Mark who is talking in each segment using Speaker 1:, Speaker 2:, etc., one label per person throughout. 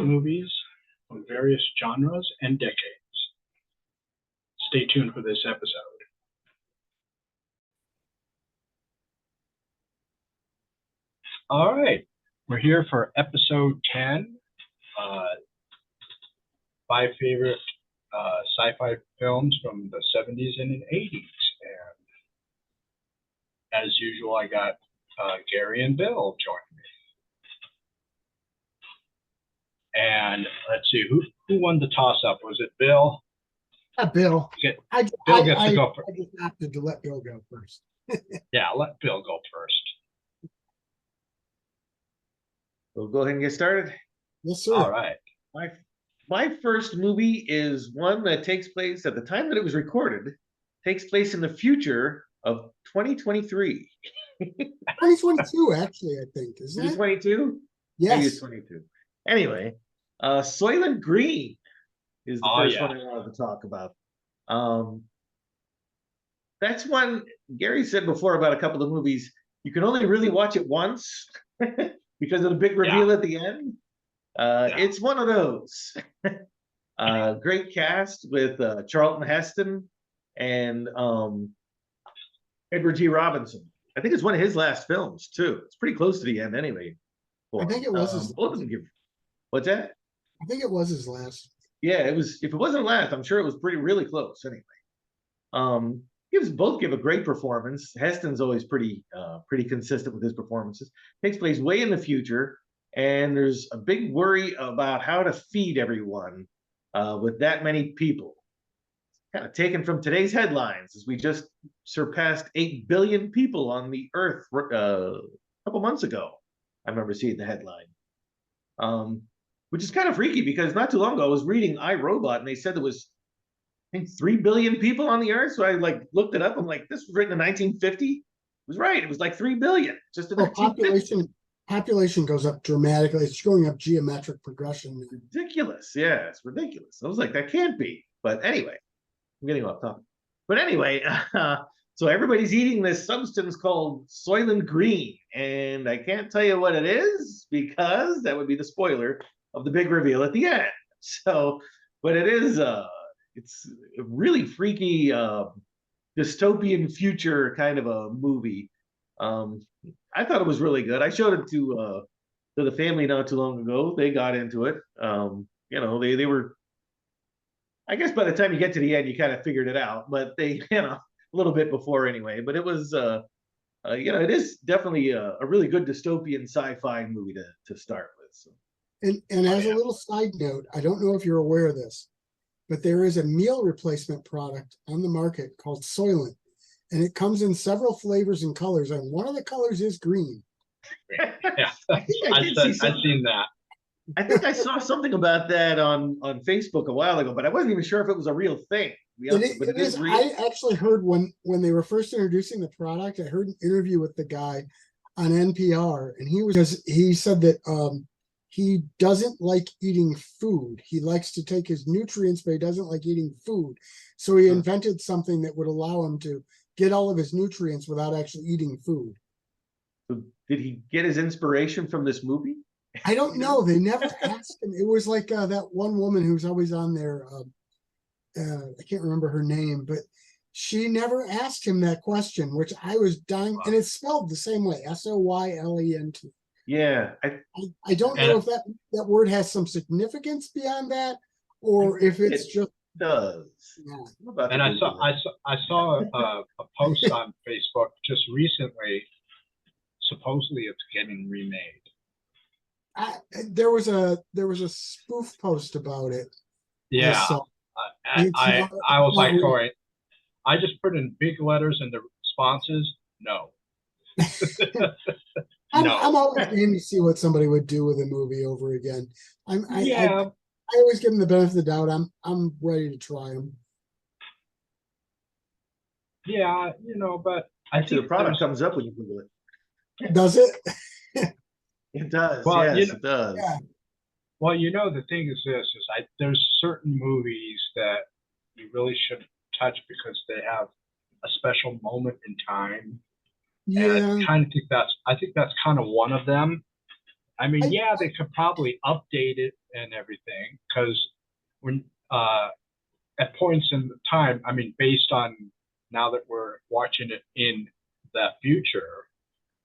Speaker 1: movies from various genres and decades. Stay tuned for this episode. All right, we're here for episode 10. 5 favorite sci-fi films from the 70s and 80s. And as usual, I got Gary and Bill joining me. And let's see, who won the toss-up? Was it Bill?
Speaker 2: Bill.
Speaker 1: Bill gets to go first.
Speaker 2: I just opted to let Bill go first.
Speaker 1: Yeah, let Bill go first.
Speaker 3: We'll go ahead and get started.
Speaker 2: Yes, sir.
Speaker 1: All right.
Speaker 3: My first movie is one that takes place at the time that it was recorded, takes place in the future of 2023.
Speaker 2: 2022, actually, I think, isn't it?
Speaker 3: 2022?
Speaker 2: Yes.
Speaker 3: Maybe it's 22. Anyway, Soylent Green is the first one I wanted to talk about. That's one Gary said before about a couple of movies. You can only really watch it once because of the big reveal at the end. It's one of those. Great cast with Charlton Heston and Edward G. Robinson. I think it's one of his last films too. It's pretty close to the end anyway.
Speaker 2: I think it was his
Speaker 3: both of them give. What's that?
Speaker 2: I think it was his last.
Speaker 3: Yeah, it was. If it wasn't last, I'm sure it was really close anyway. Both give a great performance. Heston's always pretty consistent with his performances. Takes place way in the future. And there's a big worry about how to feed everyone with that many people. Kind of taken from today's headlines, as we just surpassed 8 billion people on the Earth a couple months ago. I remember seeing the headline, which is kind of freaky because not too long ago I was reading iRobot and they said there was, I think, 3 billion people on the Earth. So I looked it up. I'm like, this was written in 1950. It was right. It was like 3 billion. Just in 1950.
Speaker 2: Population goes up dramatically. It's going up geometric progression.
Speaker 3: Ridiculous. Yeah, it's ridiculous. I was like, that can't be. But anyway, I'm getting off topic. But anyway, so everybody's eating this substance called Soylent Green. And I can't tell you what it is because that would be the spoiler of the big reveal at the end. So, but it is, it's a really freaky dystopian future kind of a movie. I thought it was really good. I showed it to the family not too long ago. They got into it. They were, I guess by the time you get to the end, you kind of figured it out, but they, a little bit before anyway. But it was, it is definitely a really good dystopian sci-fi movie to start with. So.
Speaker 2: And as a little side note, I don't know if you're aware of this, but there is a meal replacement product on the market called Soylent. And it comes in several flavors and colors, and one of the colors is green.
Speaker 1: Yeah, I've seen that.
Speaker 3: I think I saw something about that on Facebook a while ago, but I wasn't even sure if it was a real thing.
Speaker 2: It is real. I actually heard when they were first introducing the product, I heard an interview with the guy on NPR, and he said that he doesn't like eating food. He likes to take his nutrients, but he doesn't like eating food. So he invented something that would allow him to get all of his nutrients without actually eating food.
Speaker 3: So did he get his inspiration from this movie?
Speaker 2: I don't know. They never asked him. It was like that one woman who's always on there. I can't remember her name, but she never asked him that question, which I was dying. And it's spelled the same way, Soylent.
Speaker 3: Yeah.
Speaker 2: I don't know if that word has some significance beyond that, or if it's just
Speaker 3: does.
Speaker 1: Yeah. And I saw a post on Facebook just recently. Supposedly, it's getting remade.
Speaker 2: There was a spoof post about it.
Speaker 1: Yeah, I was like, going. I just put in big letters in the responses. No.
Speaker 2: I'm always game to see what somebody would do with a movie over again. I always give them the benefit of the doubt. I'm ready to try them.
Speaker 1: Yeah, but I think
Speaker 3: the product comes up when you Google it.
Speaker 2: Does it?
Speaker 3: It does.
Speaker 1: Well,
Speaker 3: yes, it does.
Speaker 1: Yeah. Well, the thing is this: there's certain movies that you really shouldn't touch because they have a special moment in time.
Speaker 2: Yeah.
Speaker 1: And I think that's kind of one of them. I mean, they could probably update it and everything, because when at points in time, I mean, based on now that we're watching it in the future,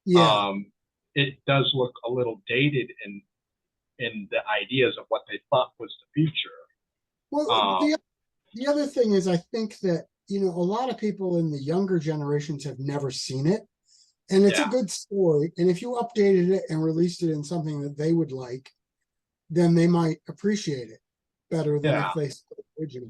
Speaker 2: Yeah.
Speaker 1: it does look a little dated in the ideas of what they thought was the future.
Speaker 2: Well, the other thing is, I think that, a lot of people in the younger generations have never seen it. And it's a
Speaker 1: Yeah.
Speaker 2: good story. And if you updated it and released it in something that they would like, then they might appreciate it better than
Speaker 1: Yeah.
Speaker 2: if they saw the original.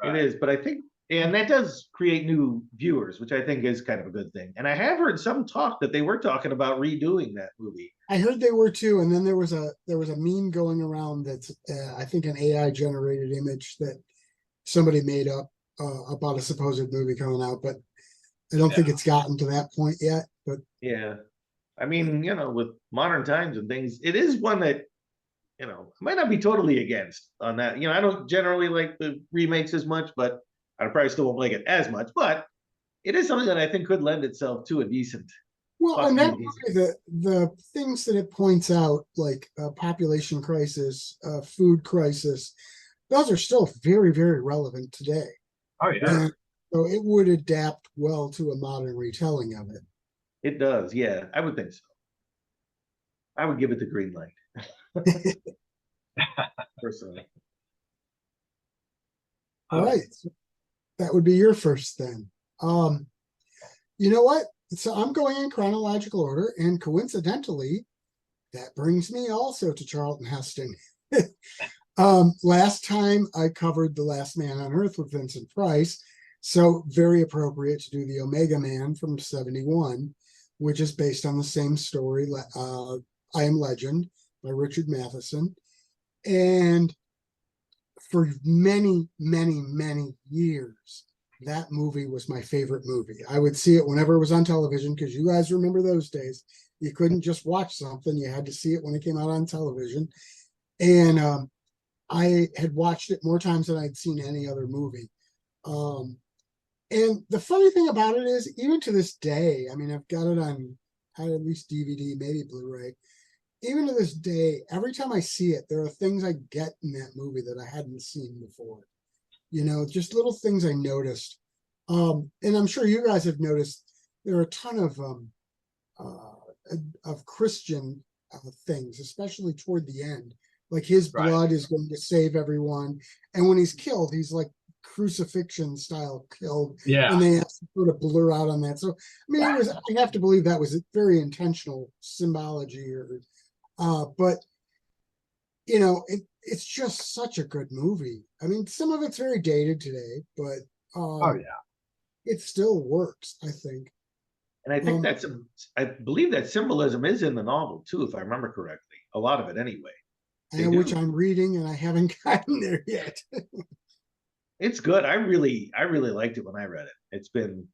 Speaker 3: It
Speaker 1: Right.
Speaker 3: is, but I think, and that does create new viewers, which I think is kind of a good thing. And I have heard some talk that they were talking about redoing that movie.
Speaker 2: I heard they were too, and then there was a meme going around that's I think an AI generated image that somebody made up about a supposed movie coming out, but I don't think
Speaker 1: Yeah.
Speaker 2: it's gotten to that point yet. But
Speaker 3: Yeah. I mean, with modern times and things, it is one that, I might not be totally against on that. I don't generally like the remakes as much, but I probably still won't like it as much. But it is something that I think could lend itself to a decent,
Speaker 2: well, and
Speaker 3: possibly
Speaker 2: that
Speaker 3: a decent.
Speaker 2: movie, the things that it points out, like population crisis, food crisis, those are still very, very relevant today.
Speaker 1: Oh yeah.
Speaker 2: And so it would adapt well to a modern retelling of it.
Speaker 3: It does, yeah, I would think so. I would give it the green light, personally.
Speaker 2: All right. So that would be your first then. You know what? So I'm going in chronological order, and coincidentally, that brings me also to Charlton Heston. Last time I covered The Last Man on Earth with Vincent Price, so very appropriate to do the Omega Man from '71, which is based on the same story, I Am Legend by Richard Matheson. And for many, many, many years, that movie was my favorite movie. I would see it whenever it was on television, because you guys remember those days. You couldn't just watch something, you had to see it when it came out on television. And I had watched it more times than I'd seen any other movie. And the funny thing about it is, even to this day, I mean, I've got it on at least DVD, maybe Blu-ray. Even to this day, every time I see it, there are things I get in that movie that I hadn't seen before. Just little things I noticed. And I'm sure you guys have noticed there are a ton of Christian things, especially toward the end. Like his
Speaker 1: Right.
Speaker 2: blood is going to save everyone, and when he's killed, he's like crucifixion style killed,
Speaker 1: Yeah.
Speaker 2: and they have to sort of blur out on that. So, I mean, I have to believe that was a very intentional symbology, but it's just such a good movie. I mean, some of it's very dated today, but
Speaker 1: Oh yeah.
Speaker 2: it still works, I think.
Speaker 3: And I think I believe that symbolism is in the novel too, if I remember correctly. A lot of it anyway.
Speaker 2: Which I'm reading, and I haven't gotten there yet.
Speaker 3: It's good. I really liked it when I read it. It's been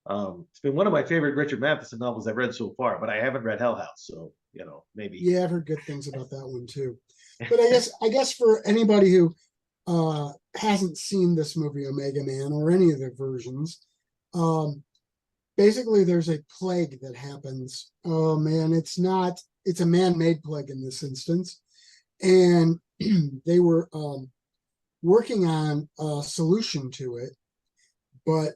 Speaker 3: one of my favorite Richard Matheson novels I've read so far, but I haven't read Hell House, so maybe.
Speaker 2: Yeah, I've heard good things about that one too. But I guess for anybody who hasn't seen this movie Omega Man or any of the versions, basically there's a plague that happens. Oh man, it's a man-made plague in this instance. And they were working on a solution to it, but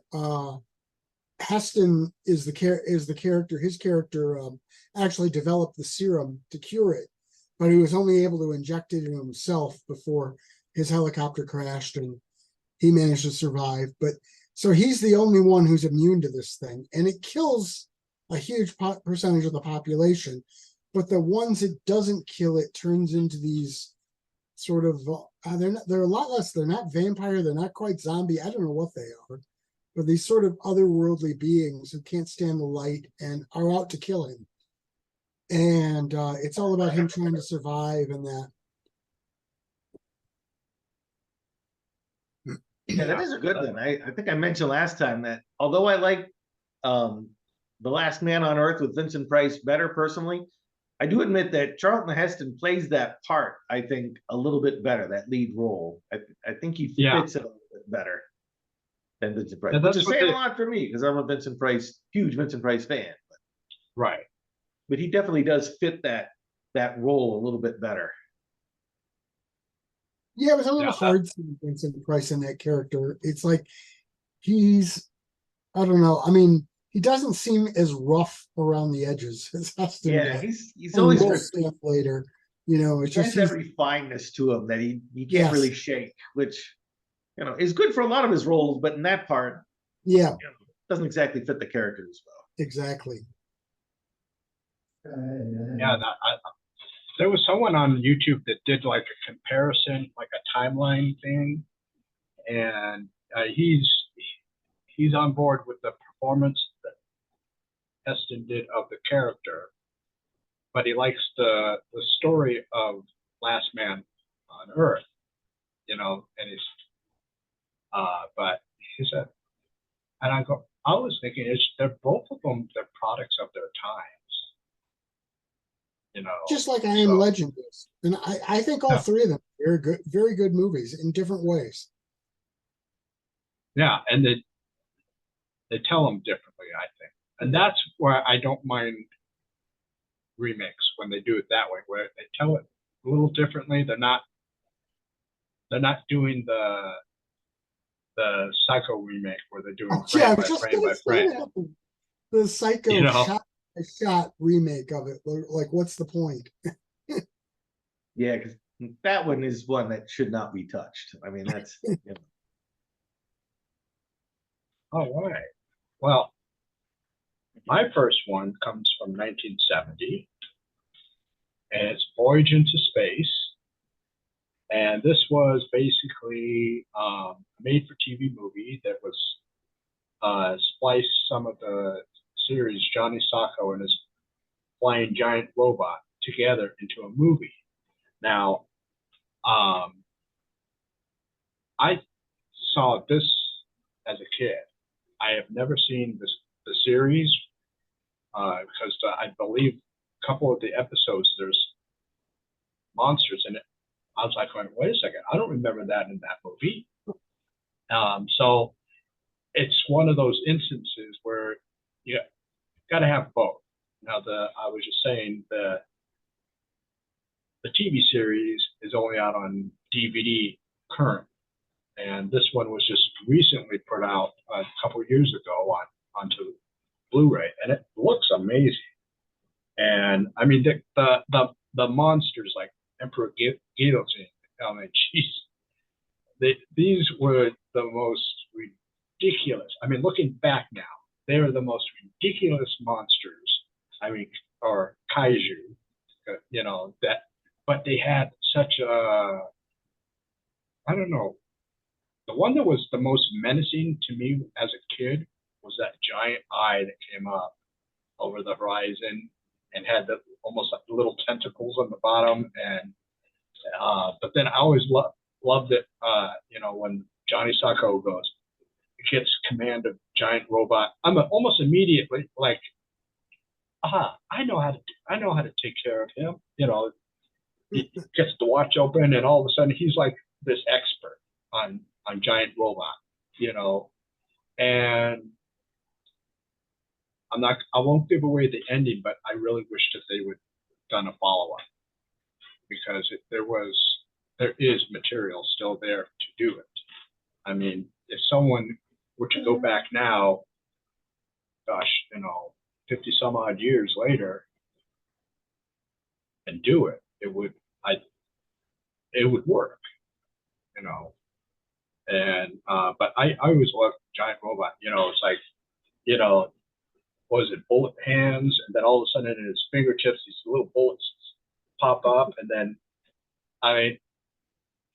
Speaker 2: Heston is the character. His character actually developed the serum to cure it, but he was only able to inject it in himself before his helicopter crashed, and he managed to survive. But so he's the only one who's immune to this thing, and it kills a huge percentage of the population. But the ones it doesn't kill, it turns into they're a lot less. They're not vampire. They're not quite zombie. I don't know what they are, but these sort of otherworldly beings who can't stand the light and are out to kill him. And it's all about him trying to survive and that.
Speaker 3: Yeah, that is a good one. I think I mentioned last time that although I like The Last Man on Earth with Vincent Price better personally, I do admit that Charlton Heston plays that part, I think, a little bit better, that lead role. I think he fits it a little bit better than Vincent Price, which is saying a lot for me because I'm a huge Vincent Price fan.
Speaker 1: Right.
Speaker 3: But he definitely does fit that role a little bit better.
Speaker 2: Yeah, it was a little
Speaker 1: Yeah,
Speaker 2: hard seeing Vincent Price in that character. It's like he's, I don't know. I mean, he doesn't seem as rough around the edges as Heston
Speaker 3: Yeah,
Speaker 2: does.
Speaker 3: he's
Speaker 2: And
Speaker 3: always
Speaker 2: we'll see him later. You know, it's
Speaker 3: he
Speaker 2: just
Speaker 3: has
Speaker 2: he's,
Speaker 3: every fineness to him that he can't
Speaker 2: yes,
Speaker 3: really shake, which is good for a lot of his roles, but in that part,
Speaker 2: yeah,
Speaker 3: doesn't exactly fit the character as well.
Speaker 2: exactly.
Speaker 1: yeah. There was someone on YouTube that did like a comparison, like a timeline thing, and he's on board with the performance that Heston did of the character, but he likes the story of Last Man on Earth, and he's but he said, and I was thinking, they're both of them, they're products of their times,
Speaker 2: Just like I Am
Speaker 1: so
Speaker 2: Legend is. And I think all
Speaker 1: yeah,
Speaker 2: three of them are very good movies in different ways.
Speaker 1: yeah, and they tell them differently, I think, and that's where I don't mind remakes when they do it that way, where they tell it a little differently. They're not doing the Psycho remake where they're doing
Speaker 2: Oh, yeah,
Speaker 1: frame
Speaker 2: I
Speaker 1: by
Speaker 2: was just
Speaker 1: frame
Speaker 2: gonna
Speaker 1: by
Speaker 2: say
Speaker 1: frame.
Speaker 2: that. The
Speaker 1: You
Speaker 2: Psycho
Speaker 1: know,
Speaker 2: shot by shot remake of it. Like, what's the point?
Speaker 3: Yeah, because that one is one that should not be touched. I mean, that's
Speaker 1: all right. Well, my first one comes from 1970, and it's Voyage into Space. And this was basically a made-for-TV movie that was spliced some of the series Johnny Sacco and his flying giant robot together into a movie. Now, I saw this as a kid. I have never seen the series because I believe a couple of the episodes there's monsters in it. I was like, wait a second, I don't remember that in that movie. So it's one of those instances where you got to have both. Now, I was just saying the TV series is only out on DVD current, and this one was just recently put out a couple of years ago onto Blu-ray, and it looks amazing. And I mean, the monsters like Emperor Guillotine. I mean, jeez, these were the most ridiculous. I mean, looking back now, they are the most ridiculous monsters. I mean, or kaiju, that, but they had such a, I don't know, the one that was the most menacing to me as a kid was that giant eye that came up over the horizon and had almost like little tentacles on the bottom. And but then I always loved it. When Johnny Sacco gets command of giant robot, I'm almost immediately like, I know how to take care of him. He gets the watch open, and all of a sudden he's like this expert on giant robot. And I won't give away the ending, but I really wish that they would done a follow up because there is material still there to do it. I mean, if someone were to go back now, gosh, 50 some odd years later and do it, it would work, you know. And but I always loved Giant Robot. It's like, was it bullet hands, and then all of a sudden in his fingertips these little bullets pop up, and then I mean,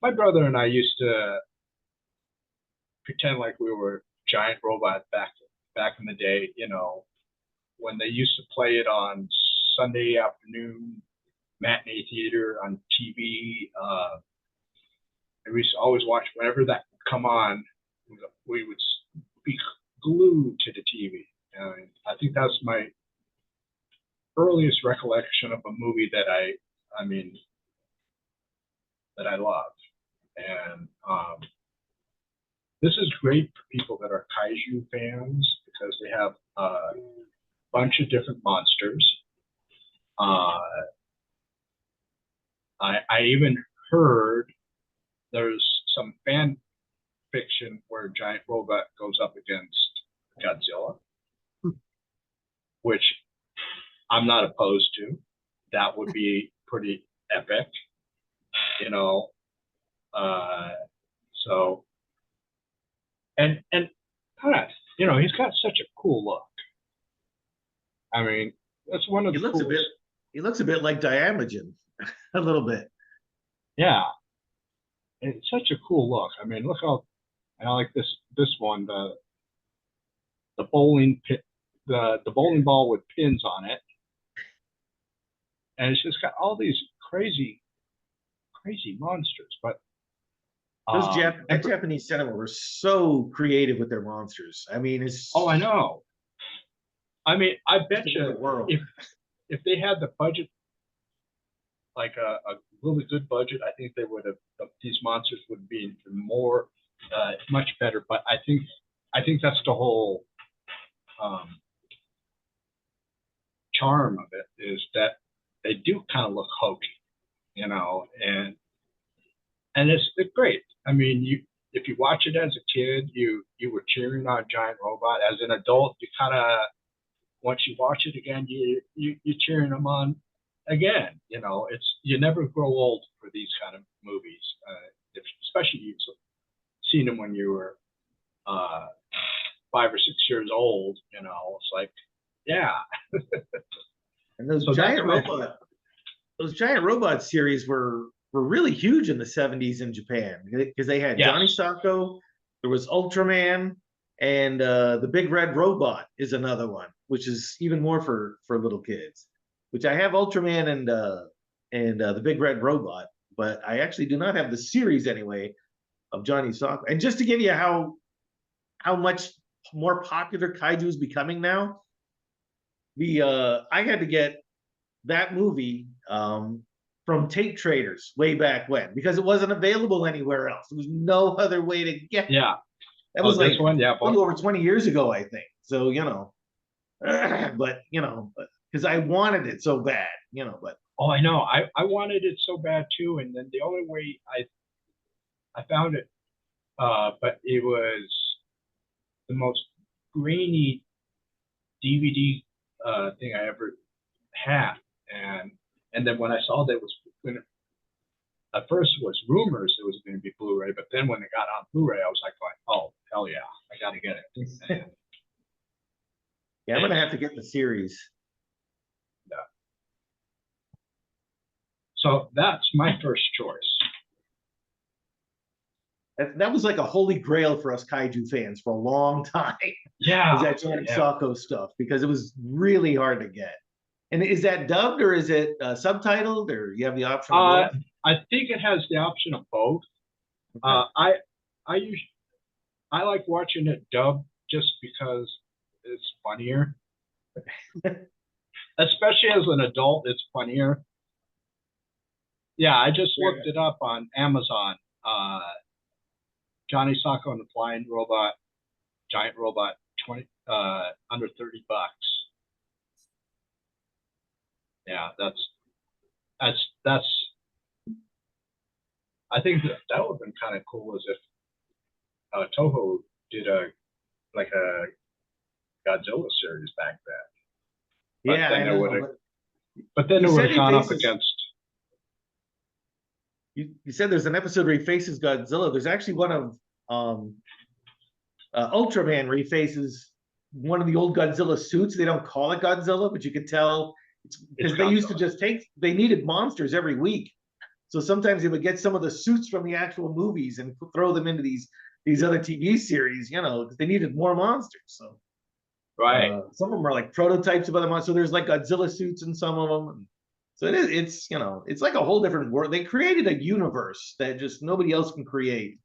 Speaker 1: my brother and I used to pretend like we were Giant Robot back in the day. When they used to play it on Sunday afternoon matinee theater on TV. And we used to always watch whenever that would come on. We would be glued to the TV. And I think that's my earliest recollection of a movie that I love. And this is great for people that are kaiju fans because they have a bunch of different monsters. I even heard there's some fan fiction where a giant robot goes up against Godzilla, which I'm not opposed to. That would be pretty epic, you know. So and God, you know, he's got such a cool look. I mean, that's one of
Speaker 3: He
Speaker 1: the
Speaker 3: looks a
Speaker 1: coolest.
Speaker 3: bit. He looks a bit like Diamogen, a little bit.
Speaker 1: Yeah, it's such a cool look. I mean, look how I like this one, the bowling pit, the bowling ball with pins on it, and it's just got all these crazy monsters. But
Speaker 3: That Japanese cinema were so creative with their monsters. I mean, it's
Speaker 1: oh, I know. I mean, I bet
Speaker 3: the
Speaker 1: you
Speaker 3: world.
Speaker 1: if they had the budget, like a really good budget, I think they would have, these monsters would be more, much better. But I think that's the whole charm of it, is that they do kind of look hokey, you know, and it's great. I mean, if you watch it as a kid, you were cheering on Giant Robot. As an adult, you kind of, once you watch it again, you're cheering them on again. You know, it's, you never grow old for these kind of movies, especially you've seen them when you were 5 or 6 years old. You know, it's like, yeah.
Speaker 3: And those
Speaker 1: So
Speaker 3: those giant robot series were really huge in the 70s in Japan, because they had
Speaker 1: Yes.
Speaker 3: Johnny Sacco, there was Ultraman, and the Big Red Robot is another one, which is even more for little kids. Which I have Ultraman and the Big Red Robot, but I actually do not have the series anyway of Johnny Sacco. And just to give you how much more popular kaiju is becoming now, I had to get that movie from tape traders way back when, because it wasn't available anywhere else. There was no other way to get it.
Speaker 1: Yeah.
Speaker 3: That was
Speaker 1: this
Speaker 3: like
Speaker 1: one, yeah,
Speaker 3: a little over 20 years ago, I think. So, you know, but because I wanted it so bad, but
Speaker 1: oh, I know. I wanted it so bad too, and then the only way I found it, but it was the most grainy DVD thing I ever had, and then when I saw that it was going to, at first it was rumors it was going to be Blu-ray, but then when it got on Blu-ray, I was like, oh hell yeah, I got to get it.
Speaker 3: yeah, I'm gonna have to get the series.
Speaker 1: Yeah. So that's my first choice.
Speaker 3: That was like a holy grail for us kaiju fans for a long time.
Speaker 1: Yeah,
Speaker 3: was that Johnny Sacco stuff, because it was really hard to get. And is that dubbed or is it subtitled, or you have the option of both?
Speaker 1: I think it has the option of both.
Speaker 3: Okay.
Speaker 1: I like watching it dubbed just because it's funnier. Especially as an adult, it's funnier. Yeah, I just looked it up on Amazon. Johnny Sacco and the Flying Robot, Giant Robot, under $30. Yeah, that's. I think that would have been kind of cool, as if Toho did a Godzilla series back then. But
Speaker 3: Yeah,
Speaker 1: then
Speaker 3: I know.
Speaker 1: But then it would have gone up against.
Speaker 3: You said there's an episode where he faces Godzilla. There's actually one of Ultraman where he faces one of the old Godzilla suits. They don't call it Godzilla, but you could tell it's because they used to just they needed monsters every week. So sometimes they would get some of the suits from the actual movies and throw them into these other TV series, because they needed more monsters. So
Speaker 1: right.
Speaker 3: Some of them are like prototypes of other monsters. So there's like Godzilla suits in some of them. And so it's like a whole different world. They created a universe that just nobody else can create.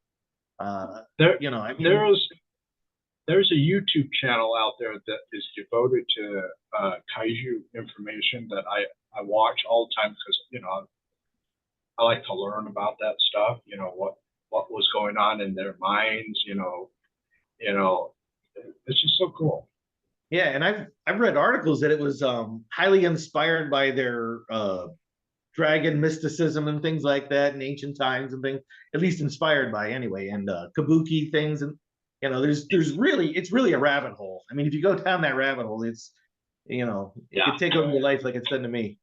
Speaker 1: There's a YouTube channel out there that is devoted to kaiju information that I watch all the time, because I like to learn about that stuff. What was going on in their minds. It's just so cool.
Speaker 3: Yeah, and I've read articles that it was highly inspired by their dragon mysticism and things like that in ancient times and things, at least inspired by anyway, and kabuki things. And there's really, it's really a rabbit hole. I mean, if you go down that rabbit hole, it's, it could take over your life like it's done to me.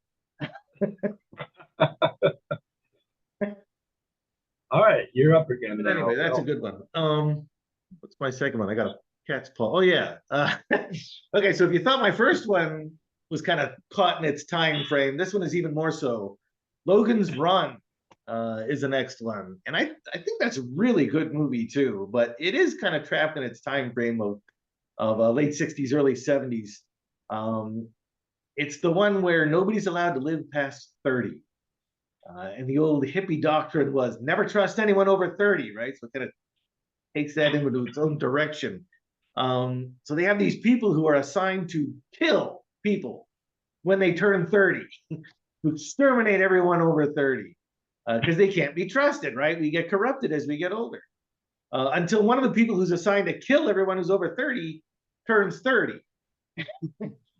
Speaker 1: All right, you're up again.
Speaker 3: But anyway, that's a good one. What's my second one? I got a cat's paw. Oh yeah. Okay, so if you thought my first one was kind of caught in its time frame, this one is even more so. Logan's Run is the next one, and I think that's a really good movie too. But it is kind of trapped in its time frame of late '60s, early '70s. It's the one where nobody's allowed to live past 30. And the old hippie doctrine was never trust anyone over 30, right? So it kind of takes that into its own direction. So they have these people who are assigned to kill people when they turn 30, to exterminate everyone over 30, because they can't be trusted, right? We get corrupted as we get older. Until one of the people who's assigned to kill everyone who's over 30 turns 30.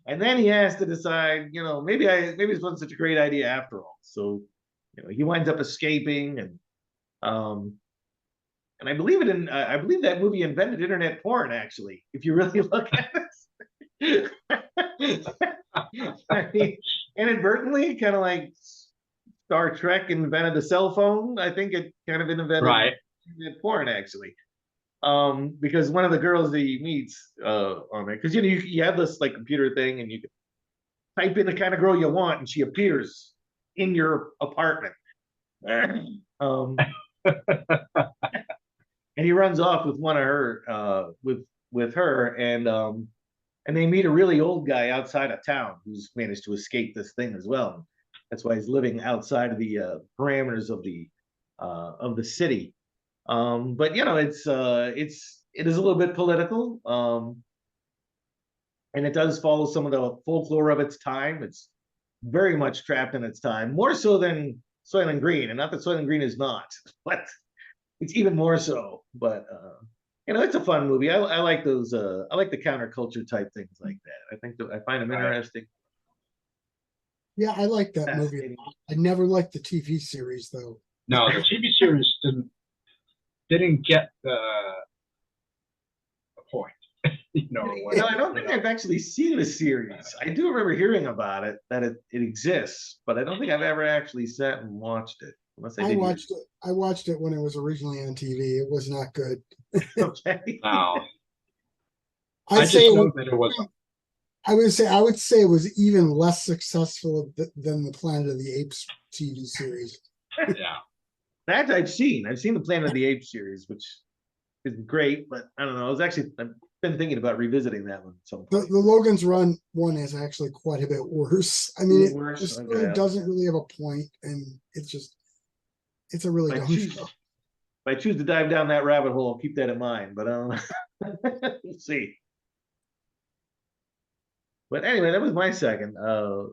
Speaker 3: And then he has to decide, maybe this wasn't such a great idea after all. So, he winds up escaping, and I believe I believe that movie invented internet porn, actually, if you really look at it. I mean, inadvertently, kind of like Star Trek invented the cell phone. I think it kind of invented internet porn, actually. Because one of the girls that he meets on it, because you have this like computer thing, and you can type in the kind of girl you want, and she appears in your apartment. And he runs off with one of her, with her, and they meet a really old guy outside of town who's managed to escape this thing as well. That's why he's living outside of the parameters of the city. But it is a little bit political, and it does follow some of the folklore of its time. It's very much trapped in its time, more so than Soylent Green, and not that Soylent Green is not, but it's even more so. But it's a fun movie. I like those. I like the counterculture type things like that. I find them interesting.
Speaker 2: Yeah, I like that movie. I never liked the TV series though.
Speaker 1: No, the TV series didn't get the point.
Speaker 3: I don't think I've actually seen the series. I do remember hearing about it, that it exists, but I don't think I've ever actually sat and watched it.
Speaker 2: I watched it when it was originally on TV. It was not good.
Speaker 3: Okay.
Speaker 1: Wow.
Speaker 2: I would say it was even less successful than the Planet of the Apes TV series.
Speaker 1: Yeah.
Speaker 3: That I've seen. I've seen the Planet of the Apes series, which is great, but I don't know. I've been thinking about revisiting that one.
Speaker 2: The Logan's Run one is actually quite a bit worse. I mean, it just really doesn't really have a point, and it's a really dumb show.
Speaker 3: If I choose to dive down that rabbit hole, I'll keep that in mind. But we'll see. But anyway, that was my second. Both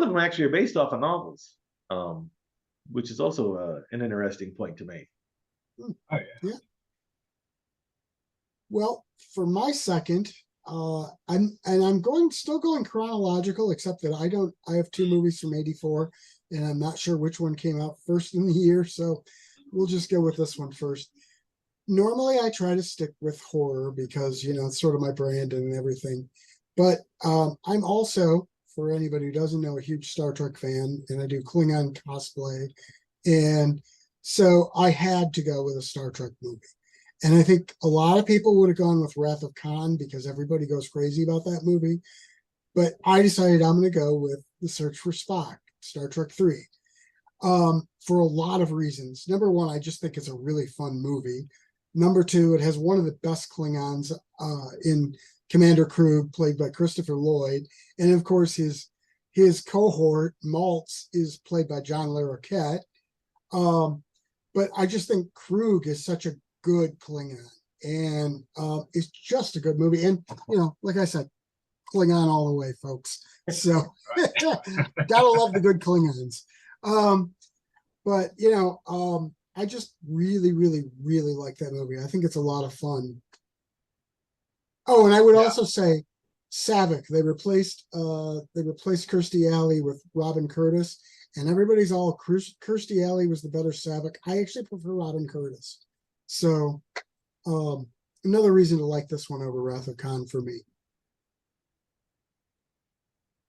Speaker 3: of them actually are based off of novels, which is also an interesting point to make.
Speaker 1: Oh yeah.
Speaker 2: Well, for my second, I'm still going chronological, except that I have two movies from '84, and I'm not sure which one came out first in the year, so we'll just go with this one first. Normally, I try to stick with horror because it's sort of my brand and everything, but I'm also, for anybody who doesn't know, a huge Star Trek fan, and I do Klingon cosplay, and so I had to go with a Star Trek movie. And I think a lot of people would have gone with Wrath of Khan because everybody goes crazy about that movie. But I decided I'm going to go with The Search for Spock, Star Trek 3, for a lot of reasons. Number one, I just think it's a really fun movie. Number two, it has one of the best Klingons in Commander Krug, played by Christopher Lloyd. And of course, his cohort, Maltz, is played by John Larroquette. But I just think Krug is such a good Klingon, and it's just a good movie. And like I said, Klingon all the way, folks. So gotta love the good Klingons. But I just really, really, really like that movie. I think it's a lot of fun. Oh, and I would also say Savick. They replaced Kirstie Alley with Robin Curtis, and everybody's all Kirstie Alley was the better Savick. I actually prefer Robin Curtis. So another reason to like this one over Wrath of Khan for me.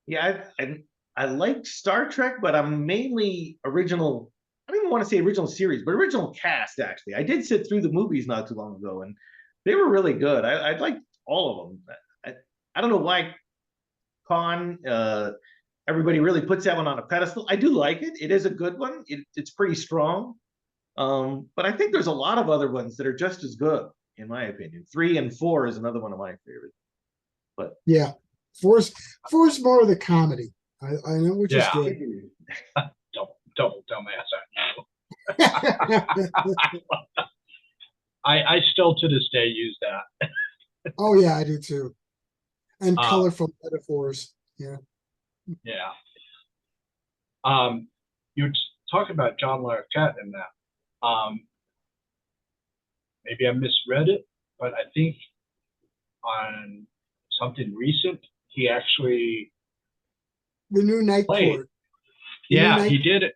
Speaker 3: Yeah, I like Star Trek, but I'm mainly original. I don't even want to say original series, but original cast, actually. I did sit through the movies not too long ago, and they were really good. I liked all of them. I don't know why Khan, everybody really puts that one on a pedestal. I do like it. It is a good one. It's pretty strong. But I think there's a lot of other ones that are just as good, in my opinion. 3 and 4 is another one of my favorites. But
Speaker 2: yeah, four's more of the comedy. I know, which is good.
Speaker 1: Double dumbass. I still to this day use that.
Speaker 2: Oh yeah, I do too. And colorful metaphors. Yeah.
Speaker 1: Yeah. You talk about John Larroquette in that. Maybe I misread it, but I think on something recent, he actually
Speaker 2: the new Night
Speaker 1: played.
Speaker 2: Court.
Speaker 1: Yeah, he did it.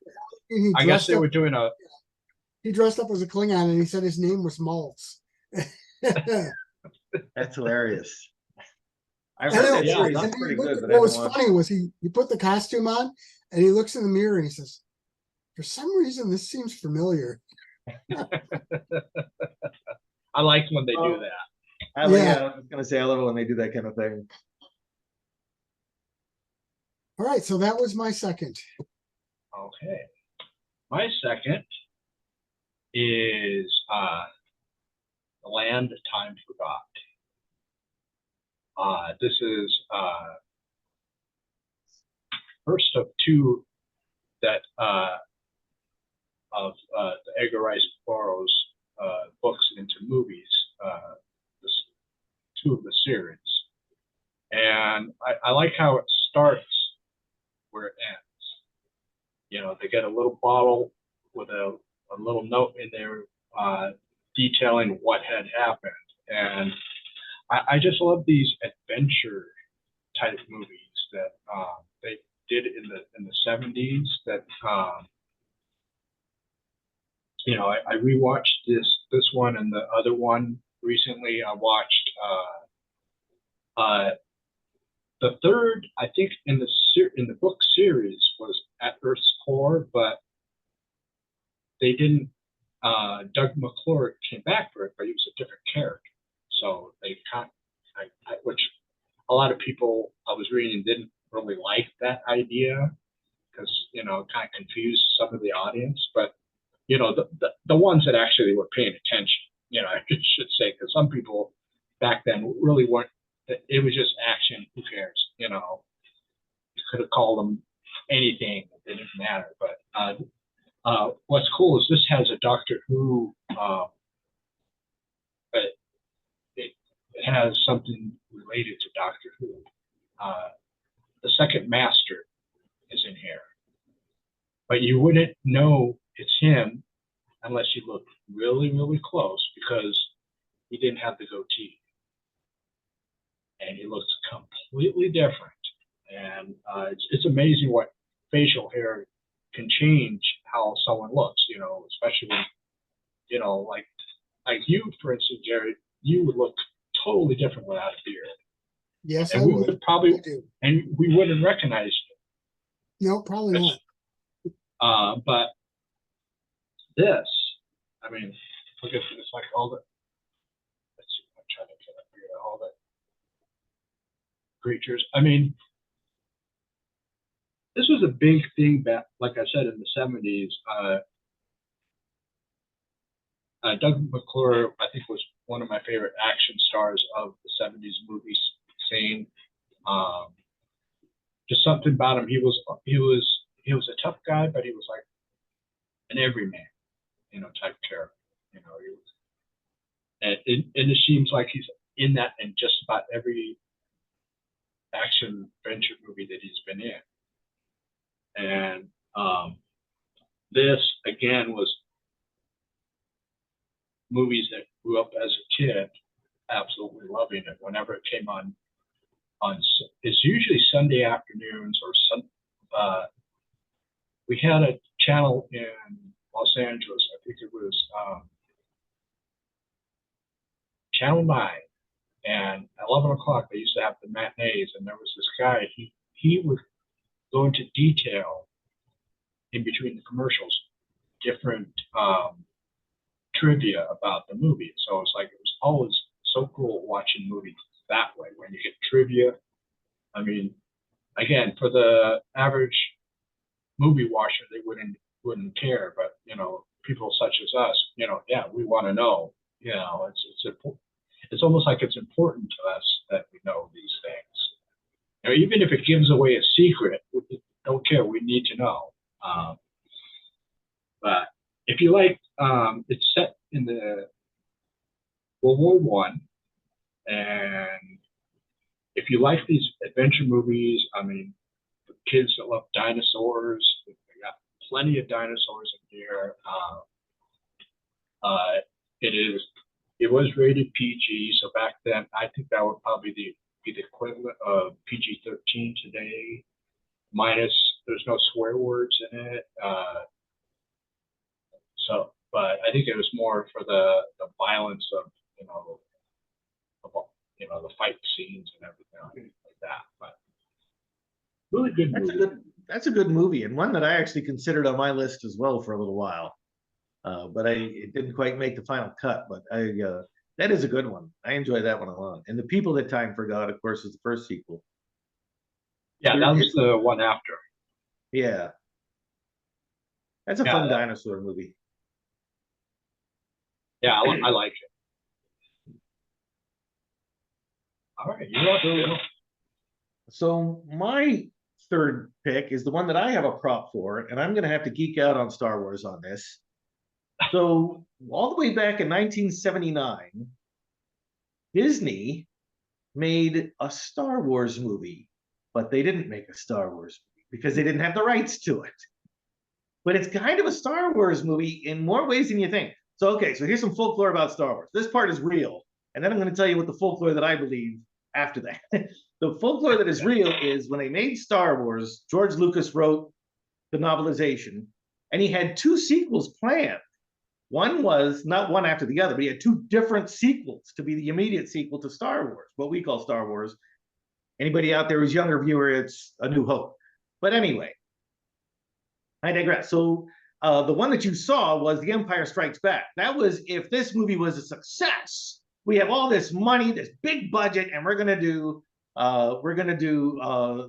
Speaker 1: I guess they were doing a.
Speaker 2: He dressed up as a Klingon, and he said his name was Maltz.
Speaker 3: That's hilarious. I heard that series is pretty good. But
Speaker 2: what was funny was he put the costume on, and he looks in the mirror and he says, "For some reason, this seems familiar."
Speaker 1: I like when they do that.
Speaker 3: I was gonna say I love it when they do that kind of thing.
Speaker 2: All right, so that was my second.
Speaker 1: Okay, my second is The Land Time Forgot. This is first of two that of the Edgar Rice Burroughs books into movies. Two of the series, and I like how it starts where it ends. You know, they get a little bottle with a little note in there detailing what had happened, and I just love these adventure type movies that they did in the 70s. That you know, I rewatched this one and the other one recently. I watched the third, I think, in the book series was At Earth's Core, but they didn't. Doug McClure came back for it, but he was a different character. So they which a lot of people I was reading didn't really like that idea because you know it kind of confused some of the audience. But you know the ones that actually were paying attention, you know, I should say, because some people back then really weren't. It was just action. Who cares? You know, you could have called them anything. It didn't matter. But what's cool is this has a Doctor Who. It has something related to Doctor Who. The Second Master is in here, but you wouldn't know it's him unless you look really, really close because he didn't have the goatee. And he looks completely different. And it's amazing what facial hair can change how someone looks, you know, especially when, you know, like you, for instance, Jared, you would look totally different without a beard.
Speaker 2: Yes,
Speaker 1: and
Speaker 2: I
Speaker 1: we
Speaker 2: would
Speaker 1: probably,
Speaker 2: do.
Speaker 1: and we wouldn't recognize you.
Speaker 2: No, probably not.
Speaker 1: But this, I mean, look at this, like all the, let's see, I'm trying to figure out all the creatures. I mean, this was a big thing back, like I said, in the 70s. Doug McClure, I think, was one of my favorite action stars of the 70s movie scene. Just something about him. He was a tough guy, but he was like an everyman, you know, type character. You know, he was, and it seems like he's in that in just about every action adventure movie that he's been in. And this again was movies that grew up as a kid absolutely loving it. Whenever it came on it's usually Sunday afternoons or we had a channel in Los Angeles. I think it was Channel 9, and at 11 o'clock they used to have the matinees, and there was this guy. He would go into detail in between the commercials, different trivia about the movie. So it's like it was always so cool watching movies that way when you get trivia. I mean, again, for the average movie watcher, they wouldn't care, but people such as us, yeah, we want to know. It's almost like it's important to us that we know these things. Even if it gives away a secret, we don't care. We need to know. But if you like, it's set in the World War One, and if you like these adventure movies, I mean, for kids that love dinosaurs, they got plenty of dinosaurs in here. It was rated PG, so back then I think that would probably be the equivalent of PG-13 today, minus there's no swear words in it. But I think it was more for the violence of the fight scenes and everything like that. But really good movie.
Speaker 3: That's a good movie, and one that I actually considered on my list as well for a little while. But it didn't quite make the final cut. But that is a good one. I enjoyed that one a lot. And The People That Time Forgot, of course, is the first sequel.
Speaker 1: Yeah, that was the one after.
Speaker 3: Yeah, that's a fun dinosaur movie.
Speaker 1: Yeah, I like it. All right, you're up.
Speaker 3: So my third pick is the one that I have a prop for, and I'm going to have to geek out on Star Wars on this. So all the way back in 1979, Disney made a Star Wars movie, but they didn't make a Star Wars movie because they didn't have the rights to it. But it's kind of a Star Wars movie in more ways than you think. So, okay, so here's some folklore about Star Wars. This part is real. And then I'm going to tell you what the folklore that I believe after that. The folklore that is real is when they made Star Wars, George Lucas wrote the novelization, and he had two sequels planned. One was not one after the other, but he had two different sequels to be the immediate sequel to Star Wars, what we call Star Wars. Anybody out there who's younger viewer, it's A New Hope. But anyway, I digress. So the one that you saw was The Empire Strikes Back. That was if this movie was a success. We have all this money, this big budget, and we're gonna do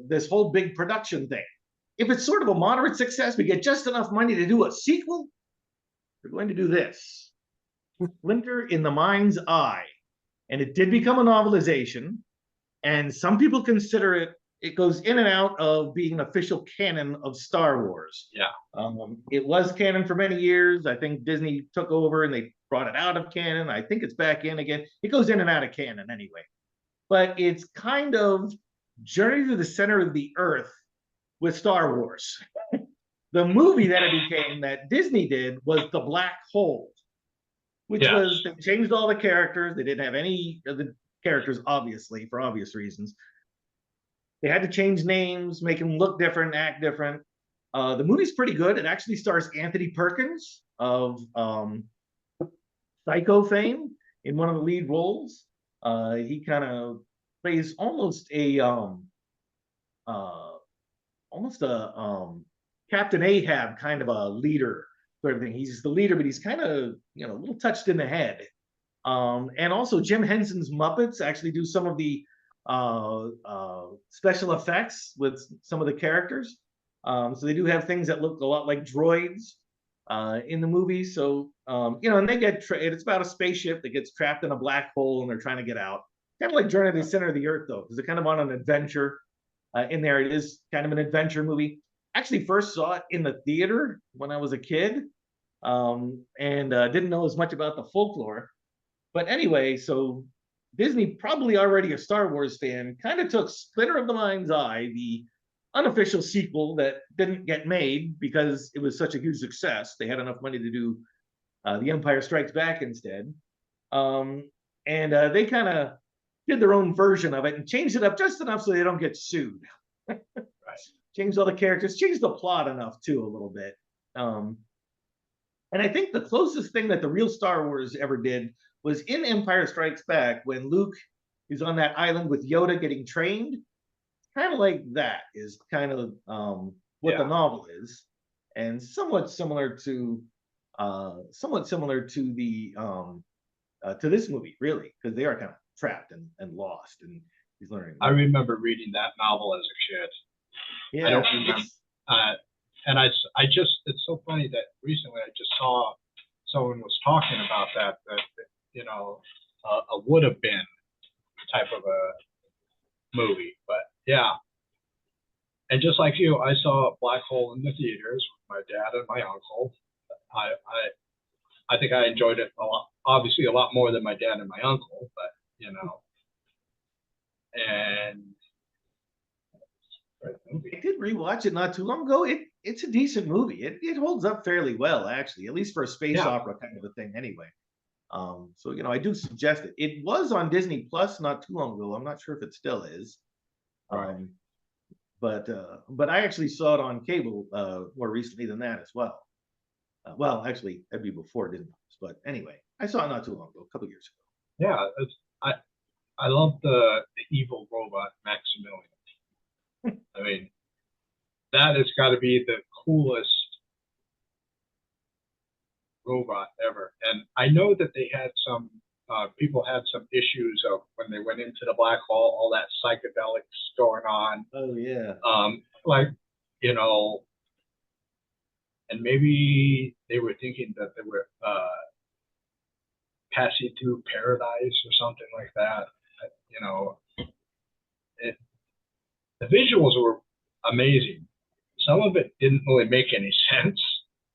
Speaker 3: this whole big production thing. If it's sort of a moderate success, we get just enough money to do a sequel. We're going to do this. Splinter in the Mind's Eye, and it did become a novelization. And some people consider it goes in and out of being an official canon of Star Wars.
Speaker 1: Yeah.
Speaker 3: It was canon for many years. I think Disney took over and they brought it out of canon. I think it's back in again. It goes in and out of canon anyway. But it's kind of Journey to the Center of the Earth with Star Wars. The movie that it became that Disney did was The Black Hole, which was, they changed all the characters. They didn't have any of the characters, obviously, for obvious reasons. They had to change names, make them look different, act different. The movie's pretty good. It actually stars Anthony Perkins of Psycho fame in one of the lead roles. He kind of plays almost a Captain Ahab kind of a leader sort of thing. He's the leader, but he's kind of a little touched in the head. And also Jim Henson's Muppets actually do some of the special effects with some of the characters. So they do have things that look a lot like droids in the movie. So, and they get, it's about a spaceship that gets trapped in a black hole and they're trying to get out. Kind of like Journey to the Center of the Earth, though, because they're kind of on an adventure in there. It is kind of an adventure movie. Actually first saw it in the theater when I was a kid and didn't know as much about the folklore. But anyway, so Disney, probably already a Star Wars fan, kind of took Splinter of the Mind's Eye, the unofficial sequel that didn't get made because it was such a huge success. They had enough money to do The Empire Strikes Back instead. And they kind of did their own version of it and changed it up just enough so they don't get sued.
Speaker 1: Right.
Speaker 3: Changed all the characters, changed the plot enough too a little bit. And I think the closest thing that the real Star Wars ever did was in Empire Strikes Back when Luke is on that island with Yoda getting trained. Kind of like that is kind of what the novel is, and somewhat similar to the to this movie, really, because they are kind of trapped and lost, and he's learning.
Speaker 1: I remember reading that novel as a kid.
Speaker 3: Yeah,
Speaker 1: I don't remember. And I just, it's so funny that recently I just saw someone was talking about that you know, a would have been type of a movie, but yeah. And just like you, I saw Black Hole in the theaters with my dad and my uncle. I think I enjoyed it a lot, obviously a lot more than my dad and my uncle, but you know, and
Speaker 3: I did rewatch it not too long ago. It's a decent movie. It holds up fairly well, actually, at least for a space opera kind of a thing anyway. So you know, I do suggest it. It was on Disney Plus not too long ago. I'm not sure if it still is.
Speaker 1: Right.
Speaker 3: But I actually saw it on cable more recently than that as well. Well, actually, that'd be before Disney Plus. But anyway, I saw it not too long ago, a couple years
Speaker 1: ago. Yeah, I love the evil robot Maximilian. I mean, that has got to be the coolest robot ever. And I know that they had some people had some issues of when they went into the black hole, all that psychedelics going on.
Speaker 3: Oh yeah.
Speaker 1: Like, you know, and maybe they were thinking that they were passing through paradise or something like that. You know, the visuals were amazing. Some of it didn't really make any sense.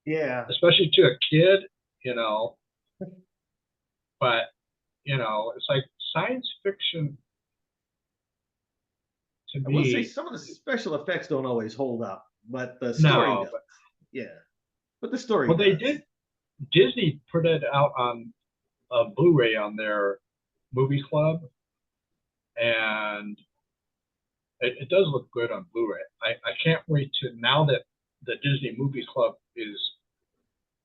Speaker 3: Yeah.
Speaker 1: Especially to a kid, you know. But, you know, it's like science fiction to me.
Speaker 3: I will say some of the special effects don't always hold up, but the story does. But, yeah. But the story
Speaker 1: well,
Speaker 3: does.
Speaker 1: They did. Disney put it out on a Blu-ray on their movie club. And it does look good on Blu-ray. I can't wait to, now that the Disney Movie Club is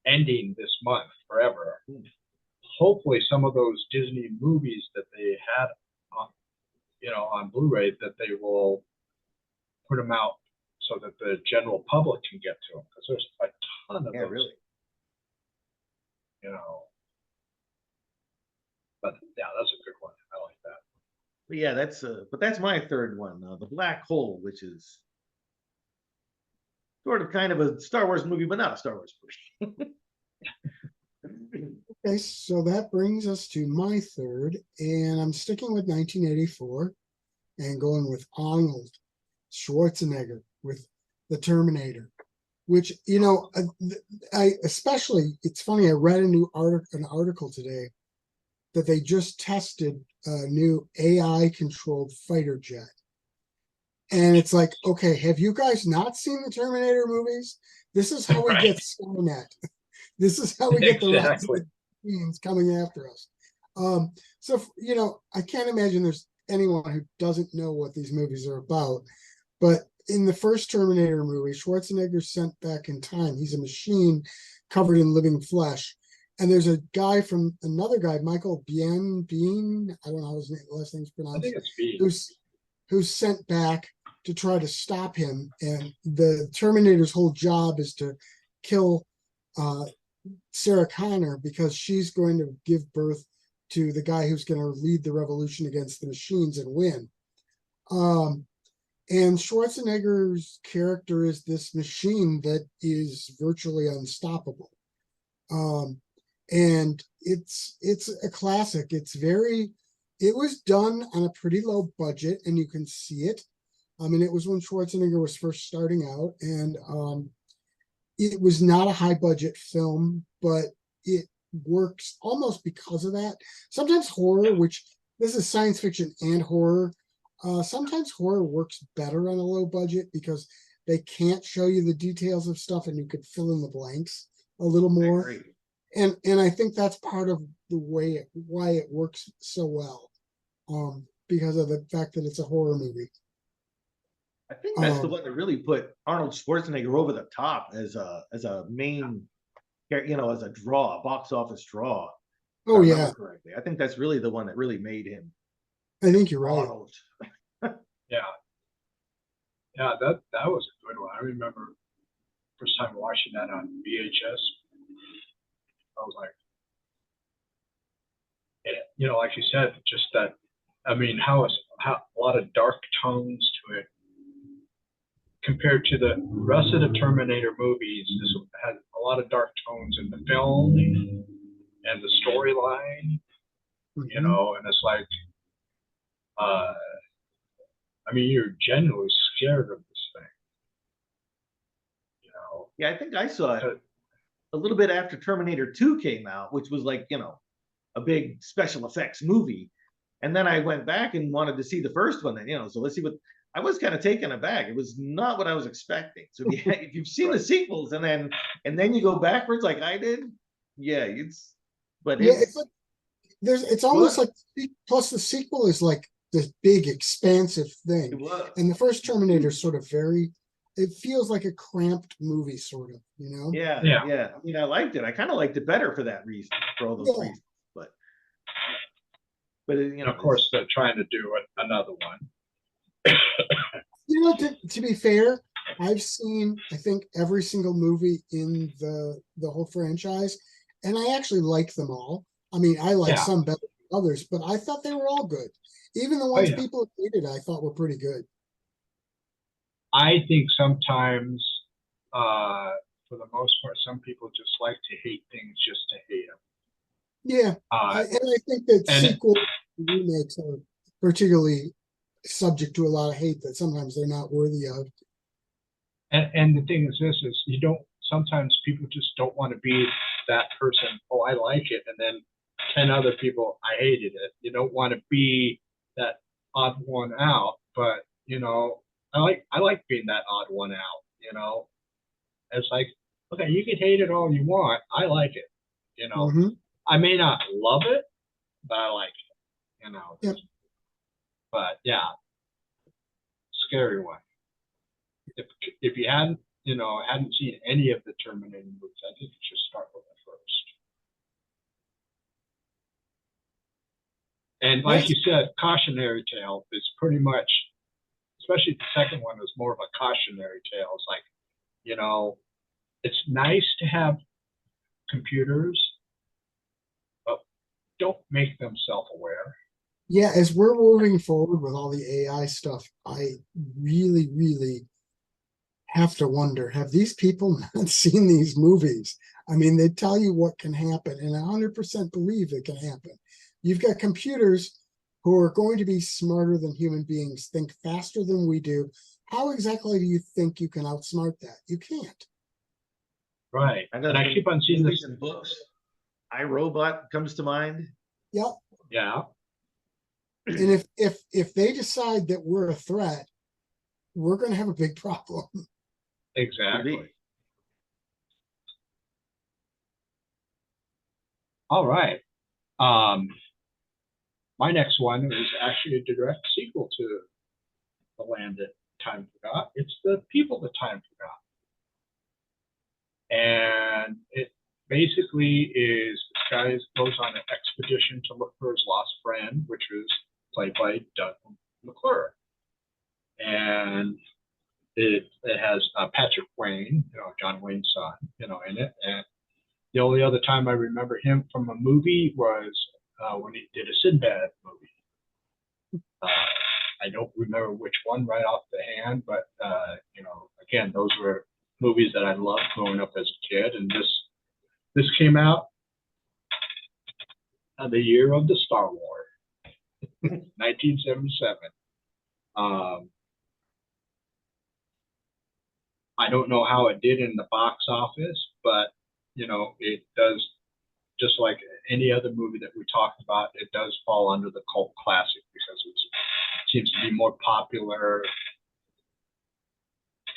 Speaker 1: ending this month forever, hopefully some of those Disney movies that they had on, you know, on Blu-ray, that they will put them out so that the general public can get to them, because there's a ton of those.
Speaker 3: Really.
Speaker 1: You know, but yeah, that's a good one. I like that.
Speaker 3: But yeah, that's my third one, the Black Hole, which is sort of kind of a Star Wars movie, but not a Star Wars movie.
Speaker 2: Okay, so that brings us to my third, and I'm sticking with 1984 and going with Arnold Schwarzenegger with The Terminator, which, you know, I especially, it's funny, I read an article today that they just tested a new AI controlled fighter jet. And it's like, okay, have you guys not seen the Terminator movies? This is how we get Skynet. This is how we get the machines coming after us. So, you know, I can't imagine there's anyone who doesn't know what these movies are about. But in the first Terminator movie, Schwarzenegger's sent back in time. He's a machine covered in living flesh. And there's a guy from another guy, Michael Bean, I don't know how his last name's pronounced.
Speaker 1: I think it's Bean.
Speaker 2: Who's sent back to try to stop him. And the Terminator's whole job is to kill Sarah Connor, because she's going to give birth to the guy who's going to lead the revolution against the machines and win. And Schwarzenegger's character is this machine that is virtually unstoppable. And it's a classic. It was done on a pretty low budget, and you can see it. I mean, it was when Schwarzenegger was first starting out, and it was not a high budget film, but it works almost because of that. Sometimes horror, which this is science fiction and horror, sometimes horror works better on a low budget because they can't show you the details of stuff and you could fill in the blanks a little more. And I think that's part of the why it works so well. because of the fact that it's a horror movie.
Speaker 3: I think that's the one that really put Arnold Schwarzenegger over the top as a main, as a draw, box office draw.
Speaker 2: Oh yeah,
Speaker 3: correctly. I think that's really the one that really made him.
Speaker 2: I think you're right.
Speaker 3: Arnold.
Speaker 1: Yeah. Yeah, that was a good one. I remember first time watching that on VHS. I was like, like you said, just that. I mean, how a lot of dark tones to it compared to the rest of the Terminator movies. This had a lot of dark tones in the film and the storyline, and it's like, I mean, you're genuinely scared of this thing,
Speaker 3: Yeah, I think I saw it a little bit after Terminator 2 came out, which was like, a big special effects movie. And then I went back and wanted to see the first one. Then, so let's see what. I was kind of taken aback. It was not what I was expecting. So if you've seen the sequels and then you go backwards like I did, yeah, it's like
Speaker 2: it's almost like, plus the sequel is like this big expansive thing, and the first Terminator is sort of it feels like a cramped movie, sort of,
Speaker 3: Yeah. I mean, I liked it. I kind of liked it better for that reason, for all those reasons. But
Speaker 1: of course they're trying to do another one.
Speaker 2: To be fair, I've seen, I think, every single movie in the whole franchise, and I actually like them all. I mean, I like some better than others, but I thought they were all good. Even the ones people hated, I thought were pretty good.
Speaker 1: I think sometimes, for the most part, some people just like to hate things just to hate them.
Speaker 2: Yeah, and I think that sequels, remakes are particularly subject to a lot of hate that sometimes they're not worthy of.
Speaker 1: And the thing is, sometimes people just don't want to be that person. Oh, I like it, and then 10 other people, I hated it. You don't want to be that odd one out, but I like being that odd one out. It's like, okay, you can hate it all you want. I like it. I may not love it, but I like it.
Speaker 2: Yep.
Speaker 1: But yeah, scary one. If you hadn't seen any of the Terminator movies, I think you should start with it first. And like you said, cautionary tale is pretty much, especially the second one, is more of a cautionary tale. It's like, it's nice to have computers, but don't make them self-aware.
Speaker 2: Yeah, as we're moving forward with all the AI stuff, I really, really have to wonder, have these people not seen these movies? I mean, they tell you what can happen, and I 100% believe it can happen. You've got computers who are going to be smarter than human beings, think faster than we do. How exactly do you think you can outsmart that? You can't.
Speaker 1: Right. And I keep on seeing this
Speaker 3: in books. iRobot comes to mind.
Speaker 2: Yep.
Speaker 1: Yeah.
Speaker 2: And if they decide that we're a threat, we're going to have a big problem.
Speaker 1: Exactly. All right. My next one is actually a direct sequel to The Land That Time Forgot. It's The People That Time Forgot. And it basically is, this guy goes on an expedition to look for his lost friend, which was played by Doug McClure. And it has Patrick Wayne, John Wayne's son, in it. And the only other time I remember him from a movie was when he did a Sinbad movie. I don't remember which one right off the hand, but again, those were movies that I loved growing up as a kid. And this came out the year of the Star Wars, 1977. I don't know how it did in the box office, but it does, just like any other movie that we talked about, it does fall under the cult classic because it seems to be more popular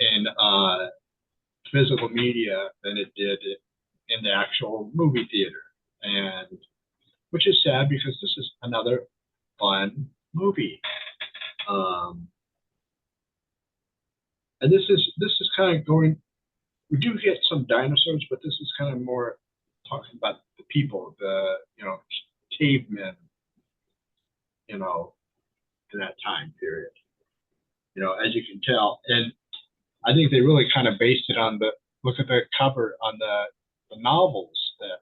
Speaker 1: in physical media than it did in the actual movie theater, and which is sad because this is another fun movie. Um, and this is kind of going. We do get some dinosaurs, but this is kind of more talking about the people, the cavemen, in that time period. As you can tell, and I think they really kind of based it on the look at the cover on the novels that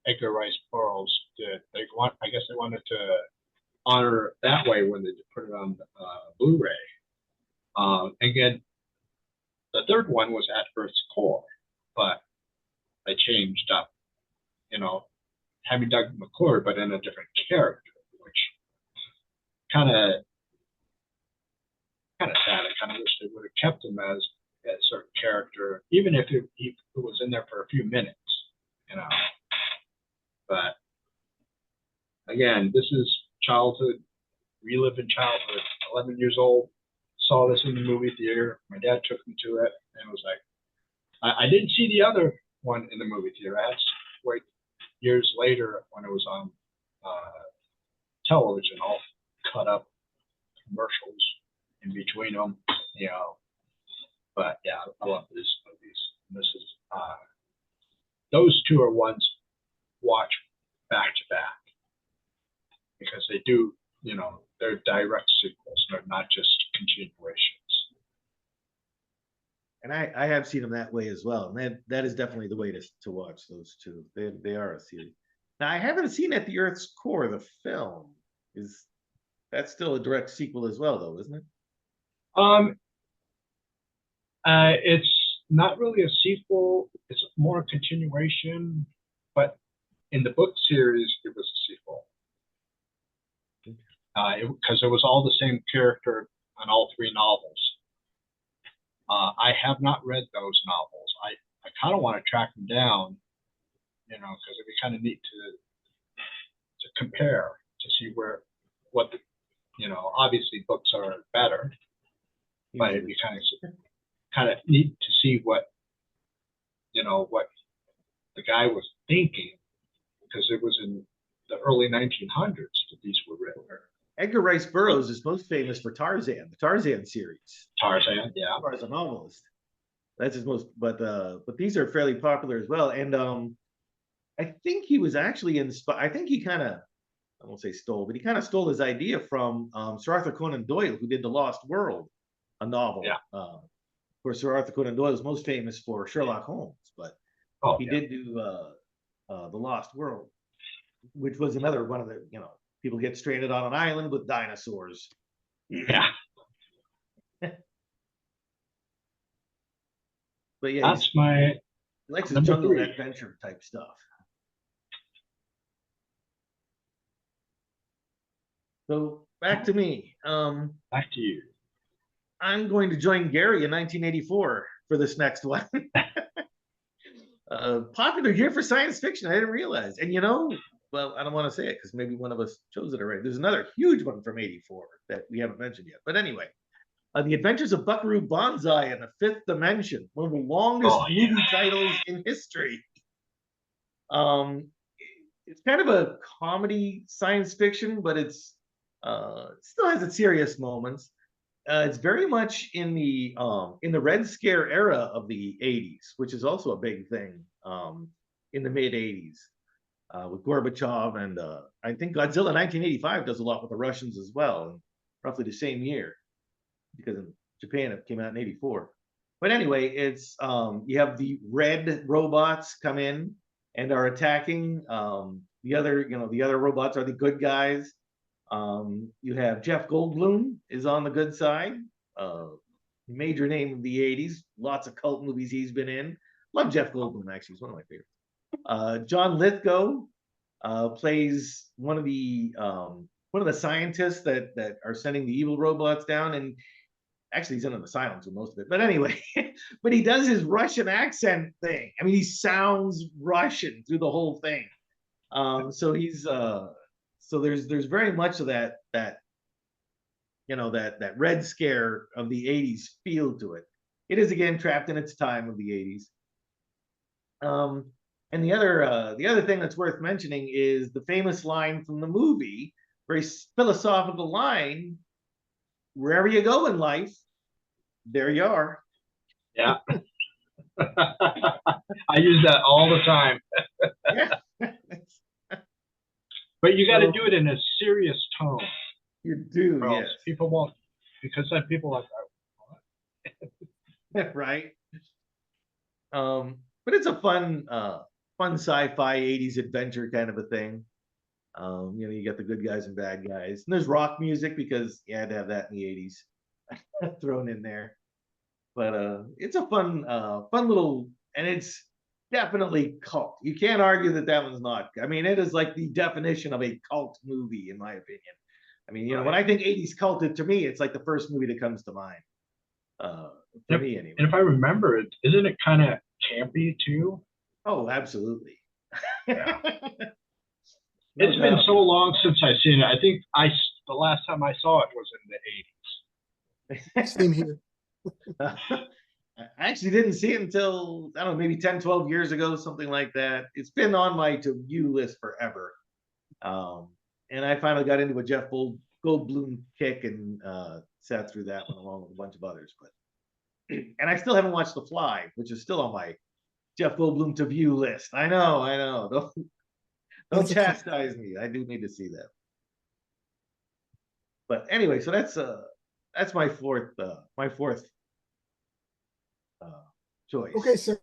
Speaker 1: Edgar Rice Burroughs did. I guess they wanted to honor it that way when they put it on Blu-ray. Again, the third one was At Earth's Core, but they changed up, having Doug McClure, but in a different character, which kind of sad. I kind of wish they would have kept him as a certain character, even if he was in there for a few minutes, you know. But again, this is childhood, reliving childhood. 11 years old, saw this in the movie theater. My dad took me to it, and it was like, I didn't see the other one in the movie theater. I had to wait years later when it was on television, all cut up commercials in between them, But yeah, I love these movies. And this is those two are ones watch back to back because they do, they're direct sequels. They're not just continuations.
Speaker 3: And I have seen them that way as well. And that is definitely the way to watch those two. They are a series. Now I haven't seen At the Earth's Core, the film. Is that's still a direct sequel as well, though, isn't it?
Speaker 1: It's not really a sequel. It's more a continuation, but in the book series, it was a sequel. Because it was all the same character on all three novels. I have not read those novels. I kind of want to track them down, because it'd be kind of neat to compare to see what the, obviously books are better, but it'd be kind of neat to see what the guy was thinking, because it was in the early 1900s that these were written.
Speaker 3: Edgar Rice Burroughs is most famous for Tarzan, the Tarzan series.
Speaker 1: Tarzan, yeah.
Speaker 3: As a novelist, that's his most. But these are fairly popular as well. And I think he was actually inspired. I think he kind of, I won't say stole, but he kind of stole his idea from Sir Arthur Conan Doyle, who did The Lost World, a novel.
Speaker 1: Yeah.
Speaker 3: Of course, Sir Arthur Conan Doyle is most famous for Sherlock Holmes, but he did do The Lost World, which was another one of the, people get stranded on an island with dinosaurs.
Speaker 1: Yeah.
Speaker 3: But yeah,
Speaker 1: he
Speaker 3: likes his jungle adventure type stuff. So back to me.
Speaker 1: Back to you.
Speaker 3: I'm going to join Gary in 1984 for this next one. Popular year for science fiction. I didn't realize. And well, I don't want to say it because maybe one of us chose it already. There's another huge one from 84 that we haven't mentioned yet. But anyway, The Adventures of Buckaroo Banzai in the Fifth Dimension, one of the longest movie titles in history. It's kind of a comedy science fiction, but it still has its serious moments. It's very much in the Red Scare era of the 80s, which is also a big thing in the mid 80s. With Gorbachev, and I think Godzilla 1985 does a lot with the Russians as well, in roughly the same year, because in Japan it came out in 84. But anyway, it's you have the red robots come in and are attacking. The other robots are the good guys. You have Jeff Goldblum is on the good side, major name of the 80s. Lots of cult movies he's been in. Love Jeff Goldblum, actually. He's one of my favorites. John Lithgow plays one of the scientists that are sending the evil robots down, and actually he's in the silence with most of it. But anyway, but he does his Russian accent thing. I mean, he sounds Russian through the whole thing. So he's so there's very much of that Red Scare of the 80s feel to it. It is again trapped in its time of the 80s. And the other thing that's worth mentioning is the famous line from the movie very philosophical line. Wherever you go in life, there you are.
Speaker 1: Yeah. I use that all the time.
Speaker 3: Yeah.
Speaker 1: But you got to do it in a serious tone.
Speaker 3: You do,
Speaker 1: Or else
Speaker 3: yes.
Speaker 1: people won't, because then people are like,
Speaker 3: Right. But it's a fun sci-fi 80s adventure kind of a thing. You know, you got the good guys and bad guys. And there's rock music because you had to have that in the 80s thrown in there. But it's a fun little, and it's definitely cult. You can't argue that that one's not. I mean, it is like the definition of a cult movie, in my opinion. I mean, you know, when I think 80s cult, to me, it's like the first movie that comes to mind. For me, anyway.
Speaker 1: And if I remember it, isn't it kind of campy too?
Speaker 3: Oh, absolutely.
Speaker 1: Yeah.
Speaker 3: No
Speaker 1: It's been
Speaker 3: doubt.
Speaker 1: so long since I've seen it. I think the last time I saw it was in the 80s.
Speaker 2: Same here.
Speaker 3: I actually didn't see it until, I don't know, maybe 10, 12 years ago, something like that. It's been on my to-view list forever. And I finally got into a Jeff Goldblum kick and sat through that one along with a bunch of others. And I still haven't watched The Fly, which is still on my Jeff Goldblum to-view list. I know. Don't chastise me. I do need to see that. But anyway, so that's my fourth choice.
Speaker 2: Okay, so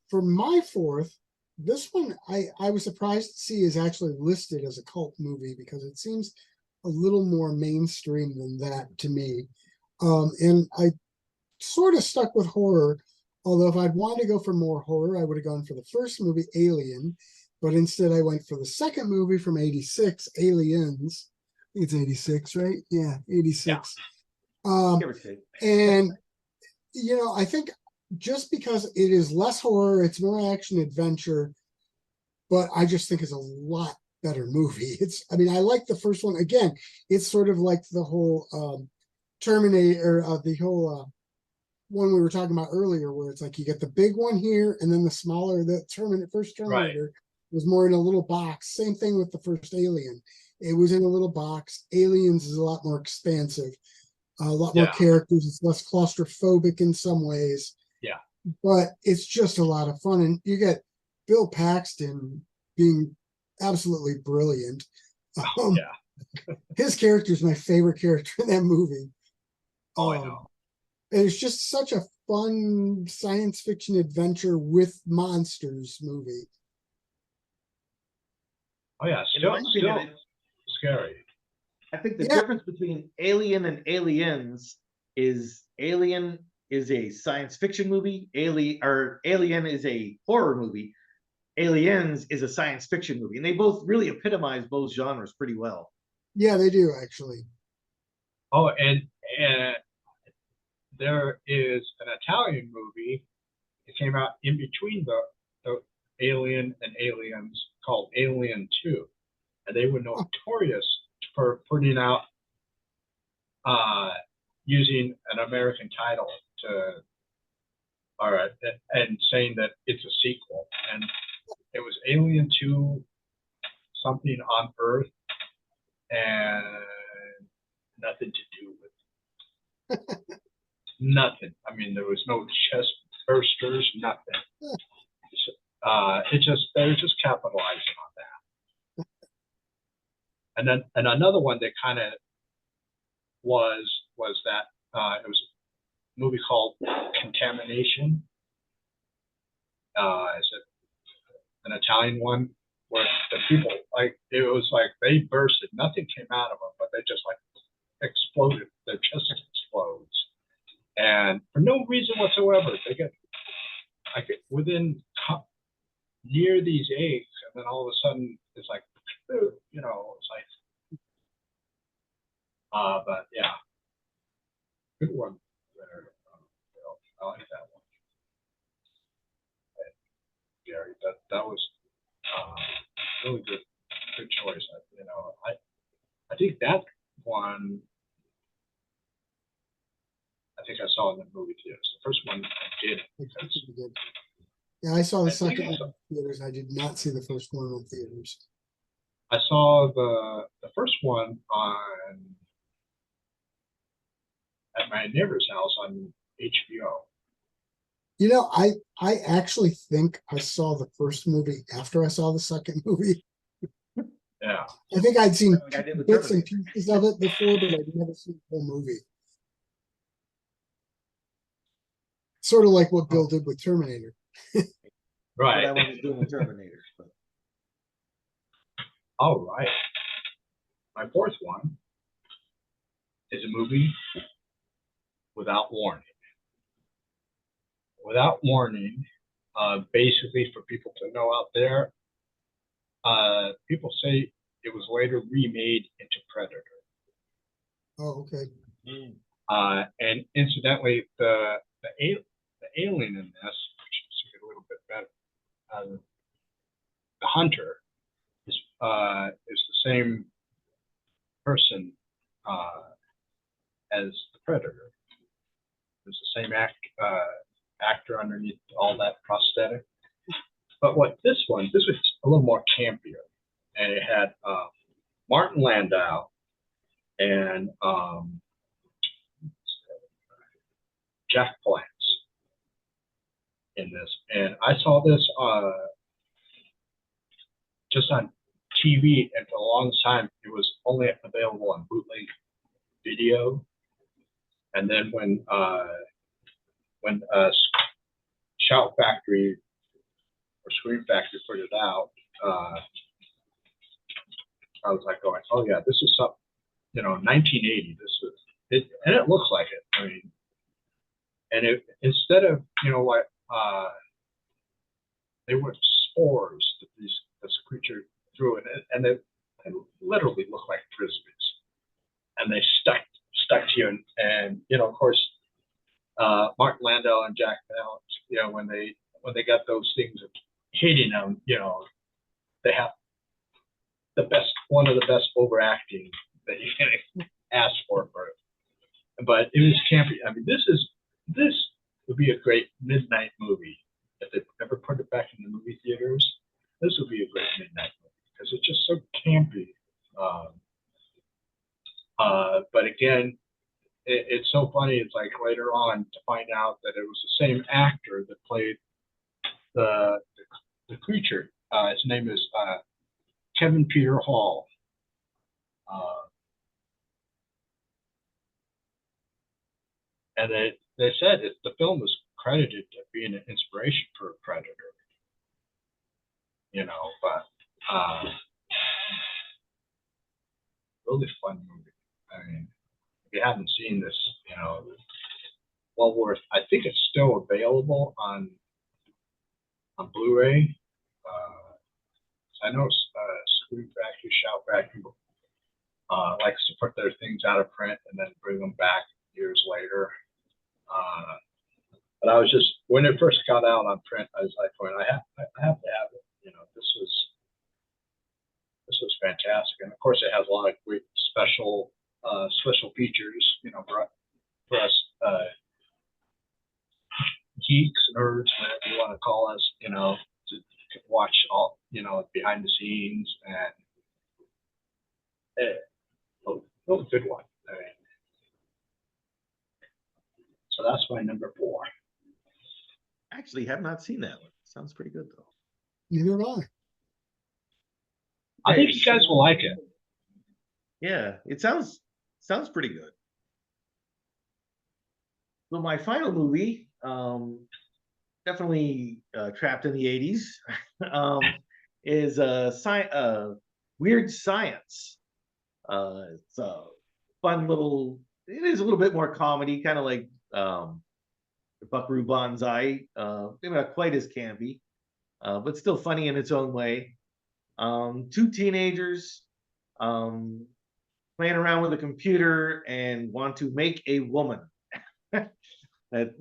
Speaker 2: for my fourth, this one I was surprised to see is actually listed as a cult movie because it seems a little more mainstream than that to me. And I sort of stuck with horror, although if I'd wanted to go for more horror, I would have gone for the first movie, Alien, but instead I went for the second movie from '86, Aliens. I think it's '86, right? Yeah, '86. Yeah. And you know, I think just because it is less horror, it's more action adventure, but I just think it's a lot better movie. I mean, I like the first one. Again, it's sort of like the whole Terminator, the whole one we were talking about earlier, where it's like you get the big one here, and then the smaller, first Terminator was more in a little box. Same thing with the first Alien. It was in a little box. Aliens is a lot more expansive, a lot more characters. It's less claustrophobic in some ways.
Speaker 1: Yeah.
Speaker 2: But it's just a lot of fun. And you get Bill Paxton being absolutely brilliant. His character is my favorite character in that movie.
Speaker 1: I know.
Speaker 2: And it's just such a fun science fiction adventure with monsters movie.
Speaker 1: Oh yeah, still scary.
Speaker 3: I think the difference between Alien and Aliens is Alien is a science fiction movie, Alien is a horror movie, Aliens is a science fiction movie, and they both really epitomize both genres pretty well.
Speaker 2: Yeah, they do actually.
Speaker 1: Oh, and there is an Italian movie that came out in between the Alien and Aliens called Alien 2. And they were notorious for putting out, using an American title and saying that it's a sequel. And it was Alien 2 something on Earth and nothing to do with nothing. I mean, there was no chest bursters, nothing. They're just capitalizing on that. And then another one that kind of was that it was a movie called Contamination. Is it an Italian one where the people it was like they bursted, nothing came out of them, but they just like exploded. Their chest explodes, and for no reason whatsoever, they get like within near these eggs, and then all of a sudden it's like, you know, it's like, but yeah, good one there. I like that one, Gary. That was really good choice. You know, I think that one. I think I saw in the movie theaters. The first one I did.
Speaker 2: Yeah, I saw the second one in theaters. I did not see the first one in theaters.
Speaker 1: I saw the first one on at my neighbor's house on HBO.
Speaker 2: You know, I actually think I saw the first movie after I saw the second movie.
Speaker 1: Yeah.
Speaker 2: I think I'd seen
Speaker 3: Like I did with
Speaker 2: bits and
Speaker 3: Terminator.
Speaker 2: pieces of it before, but I'd never seen the whole movie. Sort of like what Bill did with Terminator.
Speaker 3: What
Speaker 1: Right.
Speaker 3: I was doing with Terminator. But
Speaker 1: All right. My fourth one is a movie without warning. Without warning, basically for people to know out there, people say it was later remade into Predator.
Speaker 2: Oh, okay.
Speaker 1: And incidentally, the alien in this, which is a little bit better, the hunter is the same person as the Predator. It's the same actor underneath all that prosthetic. But what this was a little more campier, and it had Martin Landau and Jack Palance in this, and I saw this just on TV, and for the longest time it was only available on bootleg video. And then when Shout Factory or Scream Factory put it out, I was like going, oh yeah, this is something, 1980. This is it, and it looks like it. I mean, and it instead of what they were spores that this creature threw in it, and they literally look like frisbees, and they stuck to you, and of course, Mark Landau and Jack Palance, when they got those things hitting them, they have one of the best overacting that you can ask for it. But it was campy. I mean, this would be a great midnight movie if they ever put it back in the movie theaters. This would be a great midnight movie because it's just so campy. But again, it's so funny. It's like later on to find out that it was the same actor that played the creature. His name is Kevin Peter Hall. And they said that the film was credited to being an inspiration for Predator. But really fun movie. I mean, if you haven't seen this, well worth. I think it's still available on Blu-ray. I know Scream Factory, Shout Factory likes to put their things out of print and then bring them back years later. But I was just, when it first got out on print, I was like, well, I have to have it. This was fantastic, and of course, it has a lot of great special features. For us geeks, nerds, whatever you want to call us, to watch all, behind the scenes, and it was a good one. I mean, so that's my number 4.
Speaker 3: actually, have not seen that one. Sounds pretty good though.
Speaker 2: Neither have
Speaker 1: I think you guys will like it.
Speaker 3: Yeah, it sounds pretty good. So my final movie, definitely trapped in the 80s, is Weird Science. It's a fun little. It is a little bit more comedy, kind of like Buckaroo Banzai. Maybe not quite as campy, but still funny in its own way. 2 teenagers playing around with a computer and want to make a woman. That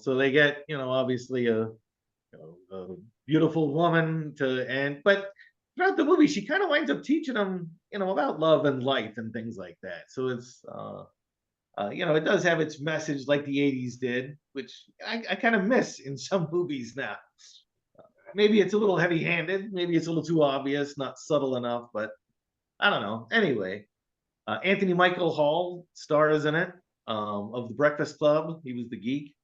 Speaker 3: so they get obviously a beautiful woman but throughout the movie she kind of winds up teaching them about love and life and things like that. So it's it does have its message like the 80s did, which I kind of miss in some movies now. Maybe it's a little heavy-handed, maybe it's a little too obvious, not subtle enough, but I don't know. Anyway, Anthony Michael Hall stars in it, of The Breakfast Club. He was the geek.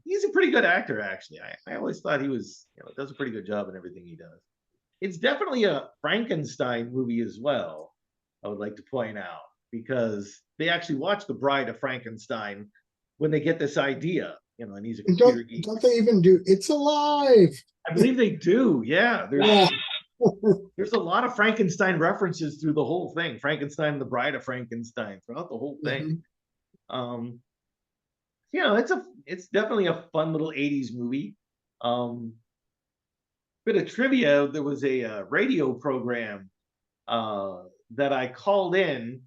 Speaker 3: He's a pretty good actor, actually. I always thought he was, does a pretty good job in everything he does. It's definitely a Frankenstein movie as well, I would like to point out, because they actually watch The Bride of Frankenstein when they get this idea, and he's a
Speaker 2: And
Speaker 3: computer geek.
Speaker 2: don't they even do It's Alive?
Speaker 3: I believe they do. Yeah,
Speaker 2: Yeah.
Speaker 3: there's a lot of Frankenstein references through the whole thing. Frankenstein and the Bride of Frankenstein throughout the whole thing. It's definitely a fun little 80s movie. Bit of trivia, there was a radio program that I called in.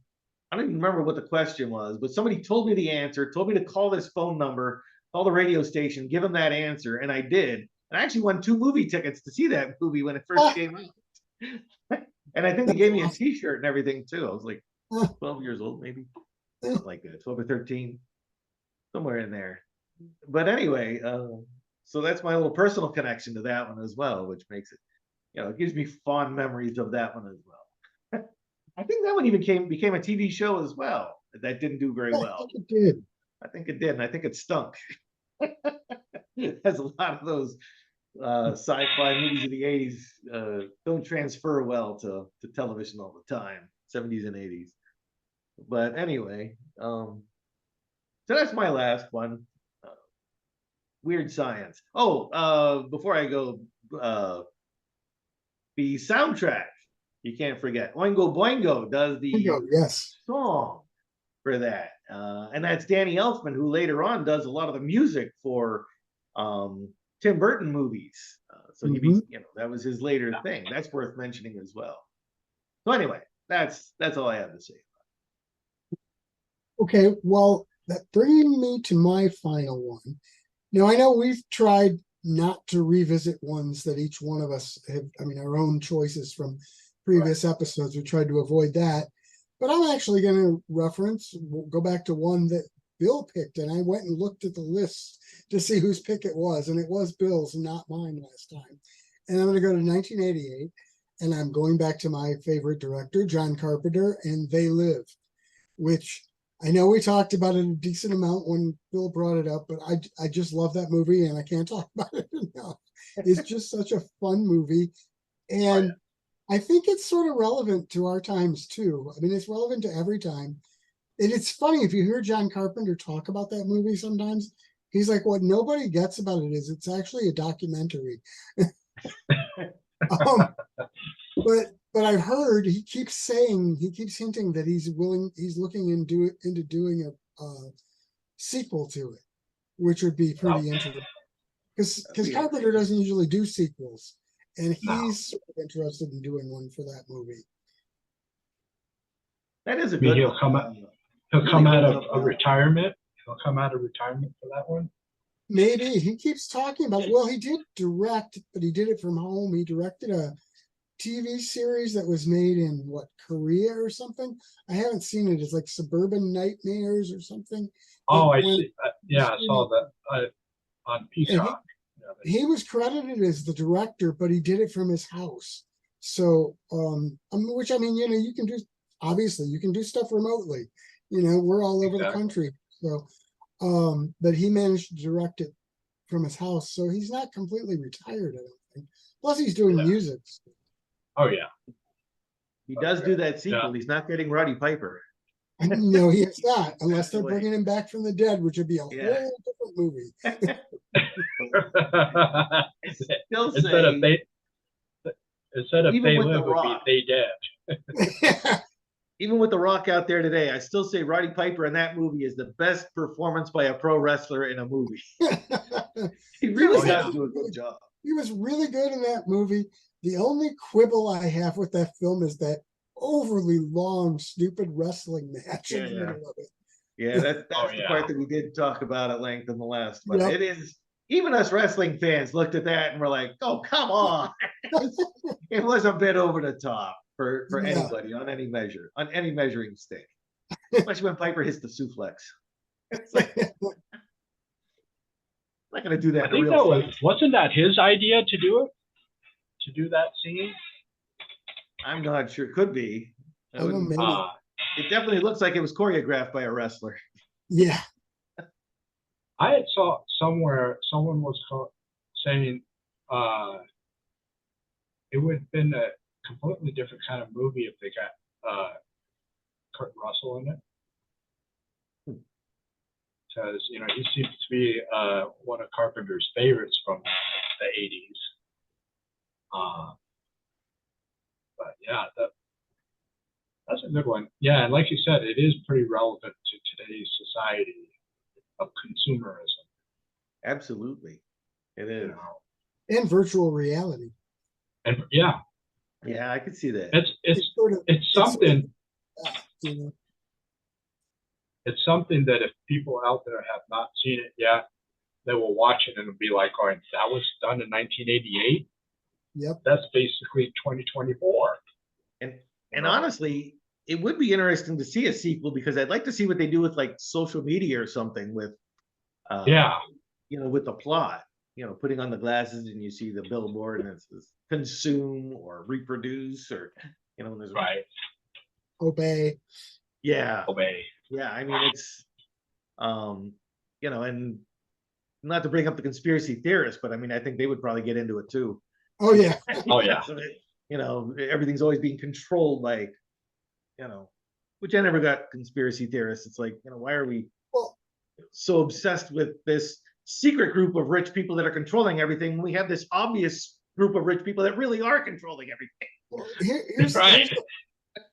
Speaker 3: I don't even remember what the question was, but somebody told me the answer, told me to call this phone number, call the radio station, give them that answer, and I did. And I actually won 2 movie tickets to see that movie when it first came out. And I think they gave me a T-shirt and everything too. I was like 12 years old, maybe, something like that, 12 or 13, somewhere in there. But anyway, so that's my little personal connection to that one as well, which makes it, it gives me fond memories of that one as well. I think that one even became a TV show as well. That didn't do very well.
Speaker 2: I think it did.
Speaker 3: I think it did, and I think it stunk. It has a lot of those sci-fi movies of the 80s don't transfer well to television all the time, 70s and 80s. But anyway, so that's my last one. Weird Science. Oh, before I go, the soundtrack, you can't forget. Oingo Boingo does the song for that. And that's Danny Elfman, who later on does a lot of the music for Tim Burton movies. So that was his later thing. That's worth mentioning as well. So anyway, that's all I have to say.
Speaker 2: Okay, well, that bringing me to my final one. Now, I know we've tried not to revisit ones that each one of us have, our own choices from previous episodes. We tried to avoid that. But I'm actually going to go back to one that Bill picked, and I went and looked at the list to see whose pick it was, and it was Bill's, not mine last time. And I'm going to go to 1988, and I'm going back to my favorite director, John Carpenter, and They Live, which I know we talked about it a decent amount when Bill brought it up, but I just love that movie, and I can't talk about it enough. It's just such a fun movie, and I think it's sort of relevant to our times too. It's relevant to every time. And it's funny, if you hear John Carpenter talk about that movie sometimes, he's like, what nobody gets about it is it's actually a documentary. But I've heard he keeps hinting that he's looking into doing a sequel to it, which would be pretty interesting. Because Carpenter doesn't usually do sequels, and he's sort of interested in doing one for that movie.
Speaker 3: That is a good one.
Speaker 1: He'll come out of a retirement. He'll come out of retirement for that one.
Speaker 2: Maybe. He keeps talking about it. Well, he did direct, but he did it from home. He directed a TV series that was made in Korea or something. I haven't seen it. It's like Suburban Nightmares or something.
Speaker 1: Oh, I see. I saw that on Peacock.
Speaker 2: He was credited as the director, but he did it from his house. So, which you can do. Obviously, you can do stuff remotely. We're all over the country. So, but he managed to direct it from his house, so he's not completely retired, I don't think. Plus, he's doing music.
Speaker 1: Oh yeah,
Speaker 3: he does do that sequel. Yeah. He's not getting Roddy Piper.
Speaker 2: No, he is not, unless they're bringing him back from the dead, which would be a whole different movie.
Speaker 1: Instead of They Live, would be They Dead.
Speaker 3: Even with The Rock out there today, I still say Roddy Piper in that movie is the best performance by a pro wrestler in a movie. He really does do a good job.
Speaker 2: He was really good in that movie. The only quibble I have with that film is that overly long, stupid wrestling match in the middle of it.
Speaker 3: Yeah, that's the part that we did talk about at length in the last one. It is, even us wrestling fans looked at that and were like, oh, come on. It was a bit over the top for anybody on any measuring stick, especially when Piper hits the suplex. It's like, I'm not going to do that.
Speaker 1: I think that wasn't that his idea to do it, to do that scene.
Speaker 3: I'm not sure. Could be.
Speaker 2: I don't know, maybe.
Speaker 3: It definitely looks like it was choreographed by a wrestler.
Speaker 2: Yeah.
Speaker 1: I had saw somewhere someone was saying it would have been a completely different kind of movie if they got Kurt Russell in it. Because he seems to be one of Carpenter's favorites from the '80s. But yeah, that's a good one. Yeah, and like you said, it is pretty relevant to today's society of consumerism.
Speaker 3: Absolutely, it is.
Speaker 2: And virtual reality.
Speaker 1: And yeah,
Speaker 3: I could see that.
Speaker 1: It's something.
Speaker 2: You know.
Speaker 1: It's something that if people out there have not seen it yet, they will watch it and it'll be like, "Oh, that was done in 1988."
Speaker 2: Yep.
Speaker 1: That's basically 2024.
Speaker 3: And honestly, it would be interesting to see a sequel because I'd like to see what they do with like social media or something with, with the plot. Putting on the glasses and you see the billboard and it says consume or reproduce or there's
Speaker 1: right.
Speaker 2: Obey.
Speaker 3: Yeah.
Speaker 1: Obey.
Speaker 3: Yeah, I mean it's and not to bring up the conspiracy theorists, but I mean I think they would probably get into it too.
Speaker 2: Oh yeah.
Speaker 1: Oh yeah.
Speaker 3: Everything's always being controlled by, which I never got conspiracy theorists. It's like, why are we so obsessed with this secret group of rich people that are controlling everything when we have this obvious group of rich people that really are controlling everything?
Speaker 2: Well,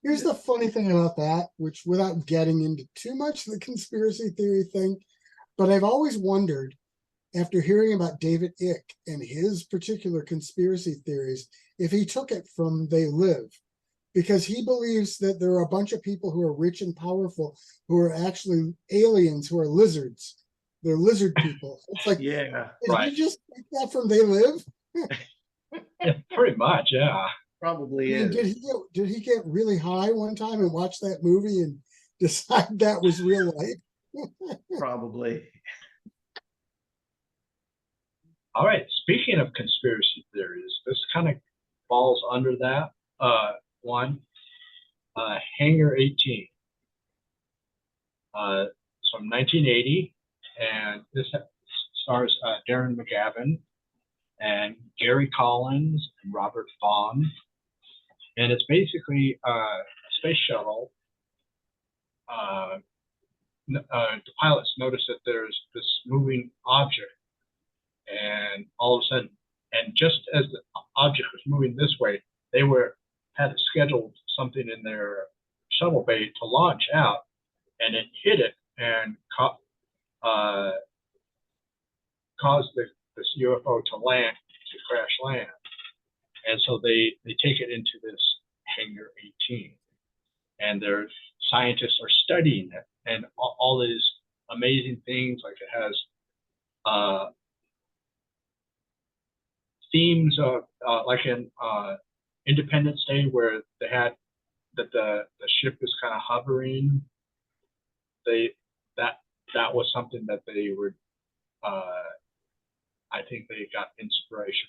Speaker 2: here's the funny thing about that, which without getting into too much of the conspiracy theory thing, but I've always wondered, after hearing about David Icke and his particular conspiracy theories, if he took it from They Live, because he believes that there are a bunch of people who are rich and powerful who are actually aliens, who are lizards. They're lizard people. It's like,
Speaker 3: yeah,
Speaker 2: did you just take that from They Live?
Speaker 1: Yeah, pretty much, yeah.
Speaker 3: Probably
Speaker 2: I mean, did he get really high one time and watch that movie and decide that was real life?
Speaker 3: Probably.
Speaker 1: All right. Speaking of conspiracy theories, this kind of falls under that one. Hangar 18. It's from 1980, and this stars Darren McGavin and Gary Collins and Robert Vaughn. And it's basically a space shuttle. The pilots notice that there's this moving object, and all of a sudden, and just as the object was moving this way, they had scheduled something in their shuttle bay to launch out, and it hit it and caused this UFO to crash land. And so they take it into this Hangar 18, and their scientists are studying it, and all these amazing things, like it has themes of like in Independence Day, where they had that the ship is kind of hovering. That was something that they were. I think they got inspiration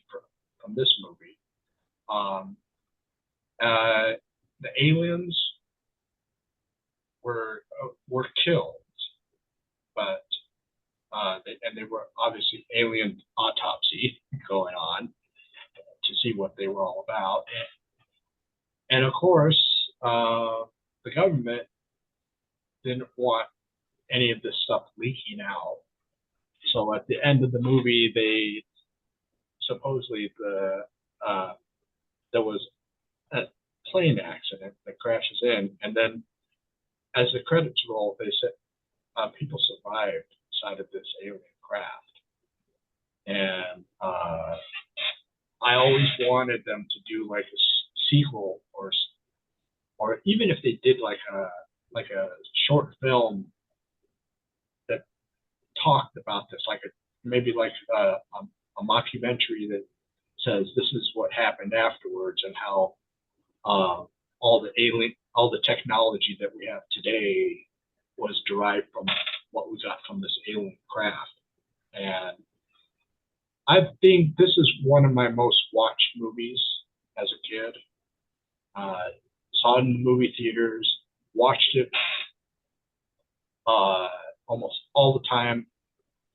Speaker 1: from this movie. The aliens were killed, but they were obviously alien autopsy going on to see what they were all about. And of course, the government didn't want any of this stuff leaking out. So at the end of the movie, they supposedly there was a plane accident that crashes in, and then as the credits roll, they said people survived inside of this alien craft. And I always wanted them to do like a sequel, or even if they did like a short film that talked about this, like maybe like a mockumentary that says this is what happened afterwards, and how all the technology that we have today was derived from what we got from this alien craft. And I think this is one of my most watched movies as a kid. Saw it in the movie theaters, watched it almost all the time.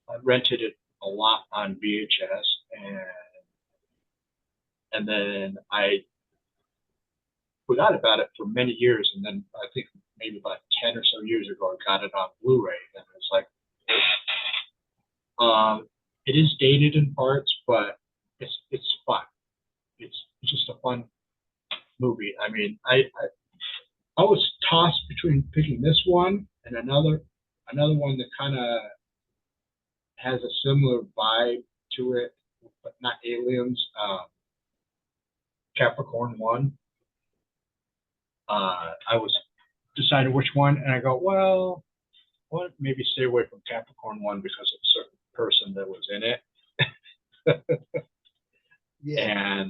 Speaker 1: I rented it a lot on VHS, and then I forgot about it for many years, and then I think maybe about 10 or so years ago, I got it on Blu-ray, and it's like, it is dated in parts, but it's fun. It's just a fun movie. I mean, I was tossed between picking this one and another one that kind of has a similar vibe to it, but not aliens. Capricorn 1. I was deciding which one, and I go, well, what? Maybe stay away from Capricorn 1 because of a certain person that was in it.
Speaker 2: Yeah.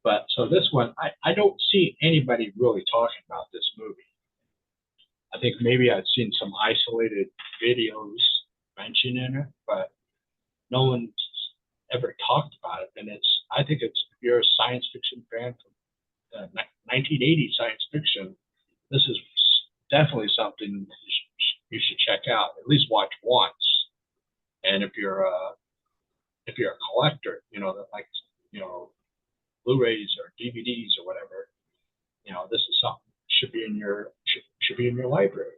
Speaker 1: But so this one, I don't see anybody really talking about this movie. I think maybe I've seen some isolated videos mentioning it, but no one's ever talked about it. And I think if you're a science fiction fan from 1980s science fiction, this is definitely something you should check out. At least watch once. And if you're a collector, that likes Blu-rays or DVDs or whatever, this is something should be in your library.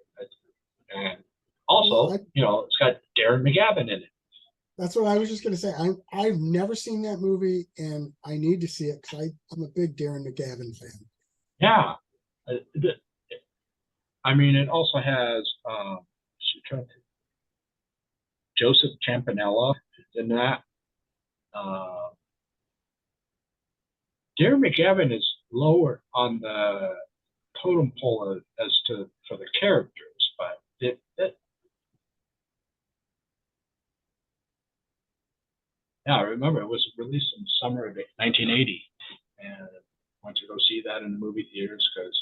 Speaker 1: And also, it's got Darren McGavin in it.
Speaker 2: That's what I was just going to say. I've never seen that movie, and I need to see it because I'm a big Darren McGavin fan.
Speaker 1: Yeah, I mean, it also has Joseph Campanella in that. Darren McGavin is lower on the totem pole for the characters, but yeah, I remember it was released in the summer of 1980, and I went to go see that in the movie theaters because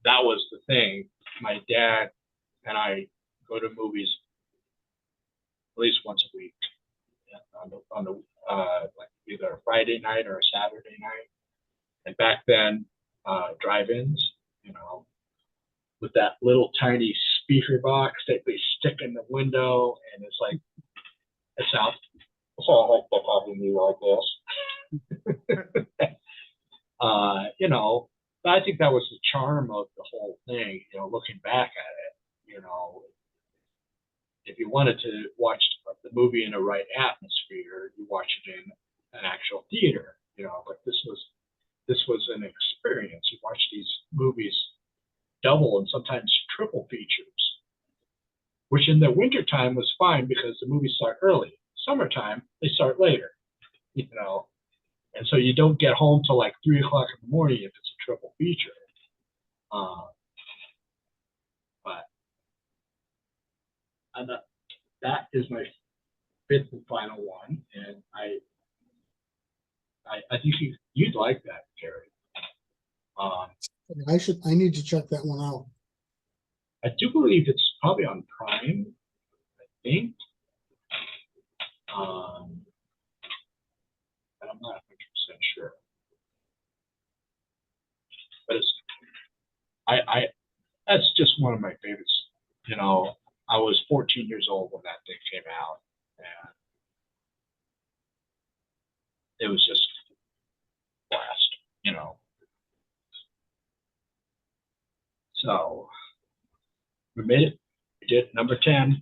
Speaker 1: that was the thing. My dad and I go to movies at least once a week, on the like either a Friday night or a Saturday night. And back then, drive-ins, with that little tiny speaker box that they stick in the window, and it's like, it sounds like they're talking to you like this. But I think that was the charm of the whole thing, looking back at it, if you wanted to watch the movie in the right atmosphere, you watch it in an actual theater, but this was an experience. You watch these movies double and sometimes triple features, which in the wintertime was fine because the movies start early. Summertime, they start later, and so you don't get home till like 3 o'clock in the morning if it's a triple feature. But that is my fifth and final one, and I think you'd like that, Gary.
Speaker 2: I need to check that one out.
Speaker 1: I do believe it's probably on Prime, I think. And I'm not 100% sure. But that's just one of my favorites. I was 14 years old when that thing came out, and it was just a blast. So we made it. We did number 10.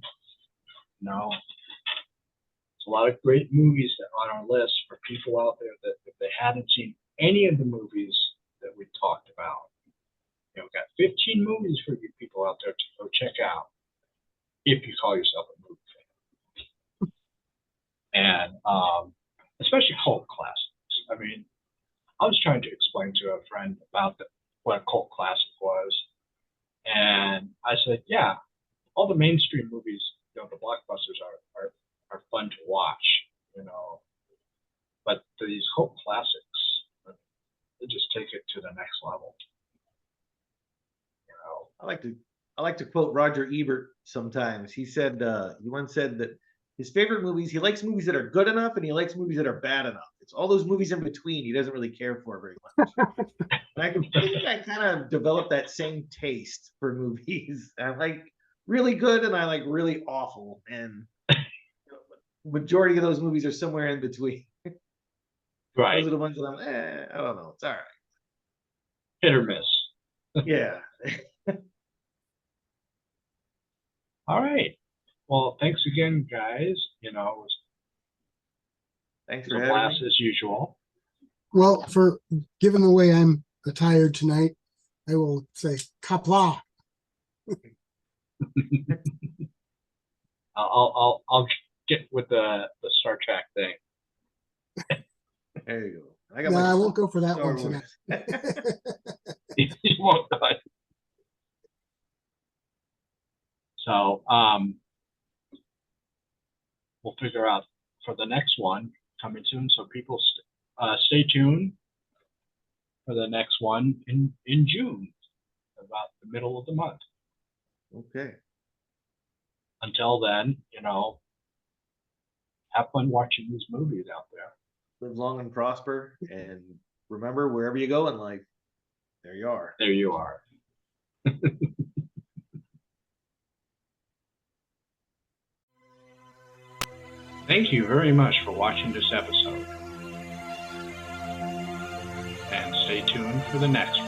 Speaker 1: There's a lot of great movies that are on our list for people out there that if they hadn't seen any of the movies that we talked about, we've got 15 movies for you people out there to go check out if you call yourself a movie fan. And especially cult classics. I mean, I was trying to explain to a friend about what a cult classic was, and I said, yeah, all the mainstream movies, the blockbusters are fun to watch, but these cult classics, they just take it to the next level.
Speaker 3: I like to quote Roger Ebert sometimes. He said, he once said that his favorite movies, he likes movies that are good enough and he likes movies that are bad enough. It's all those movies in between he doesn't really care for very much. And I think I kind of developed that same taste for movies. I like really good and I like really awful, and majority of those movies are somewhere in between.
Speaker 1: Right.
Speaker 3: Those are the ones that I don't know. It's all right.
Speaker 1: Hit or miss.
Speaker 3: Yeah.
Speaker 1: All right. Well, thanks again, guys. It was
Speaker 3: Thanks
Speaker 1: a
Speaker 3: for having
Speaker 1: blast
Speaker 3: me.
Speaker 1: as usual.
Speaker 2: Well, for given the way I'm attired tonight, I will say kapla.
Speaker 1: I'll get with the Star Trek thing.
Speaker 3: There you go. I got
Speaker 2: No,
Speaker 3: my
Speaker 2: I won't go for that
Speaker 3: Star
Speaker 2: one tonight.
Speaker 1: You won't know it. So we'll figure out for the next one coming soon. So people stay tuned for the next one in June, about the middle of the month.
Speaker 3: Okay.
Speaker 1: Until then, have fun watching these movies out there.
Speaker 3: Live long and prosper, and remember, wherever you go in life, there you are.
Speaker 1: There you are. Thank you very much for watching this episode. And stay tuned for the next one.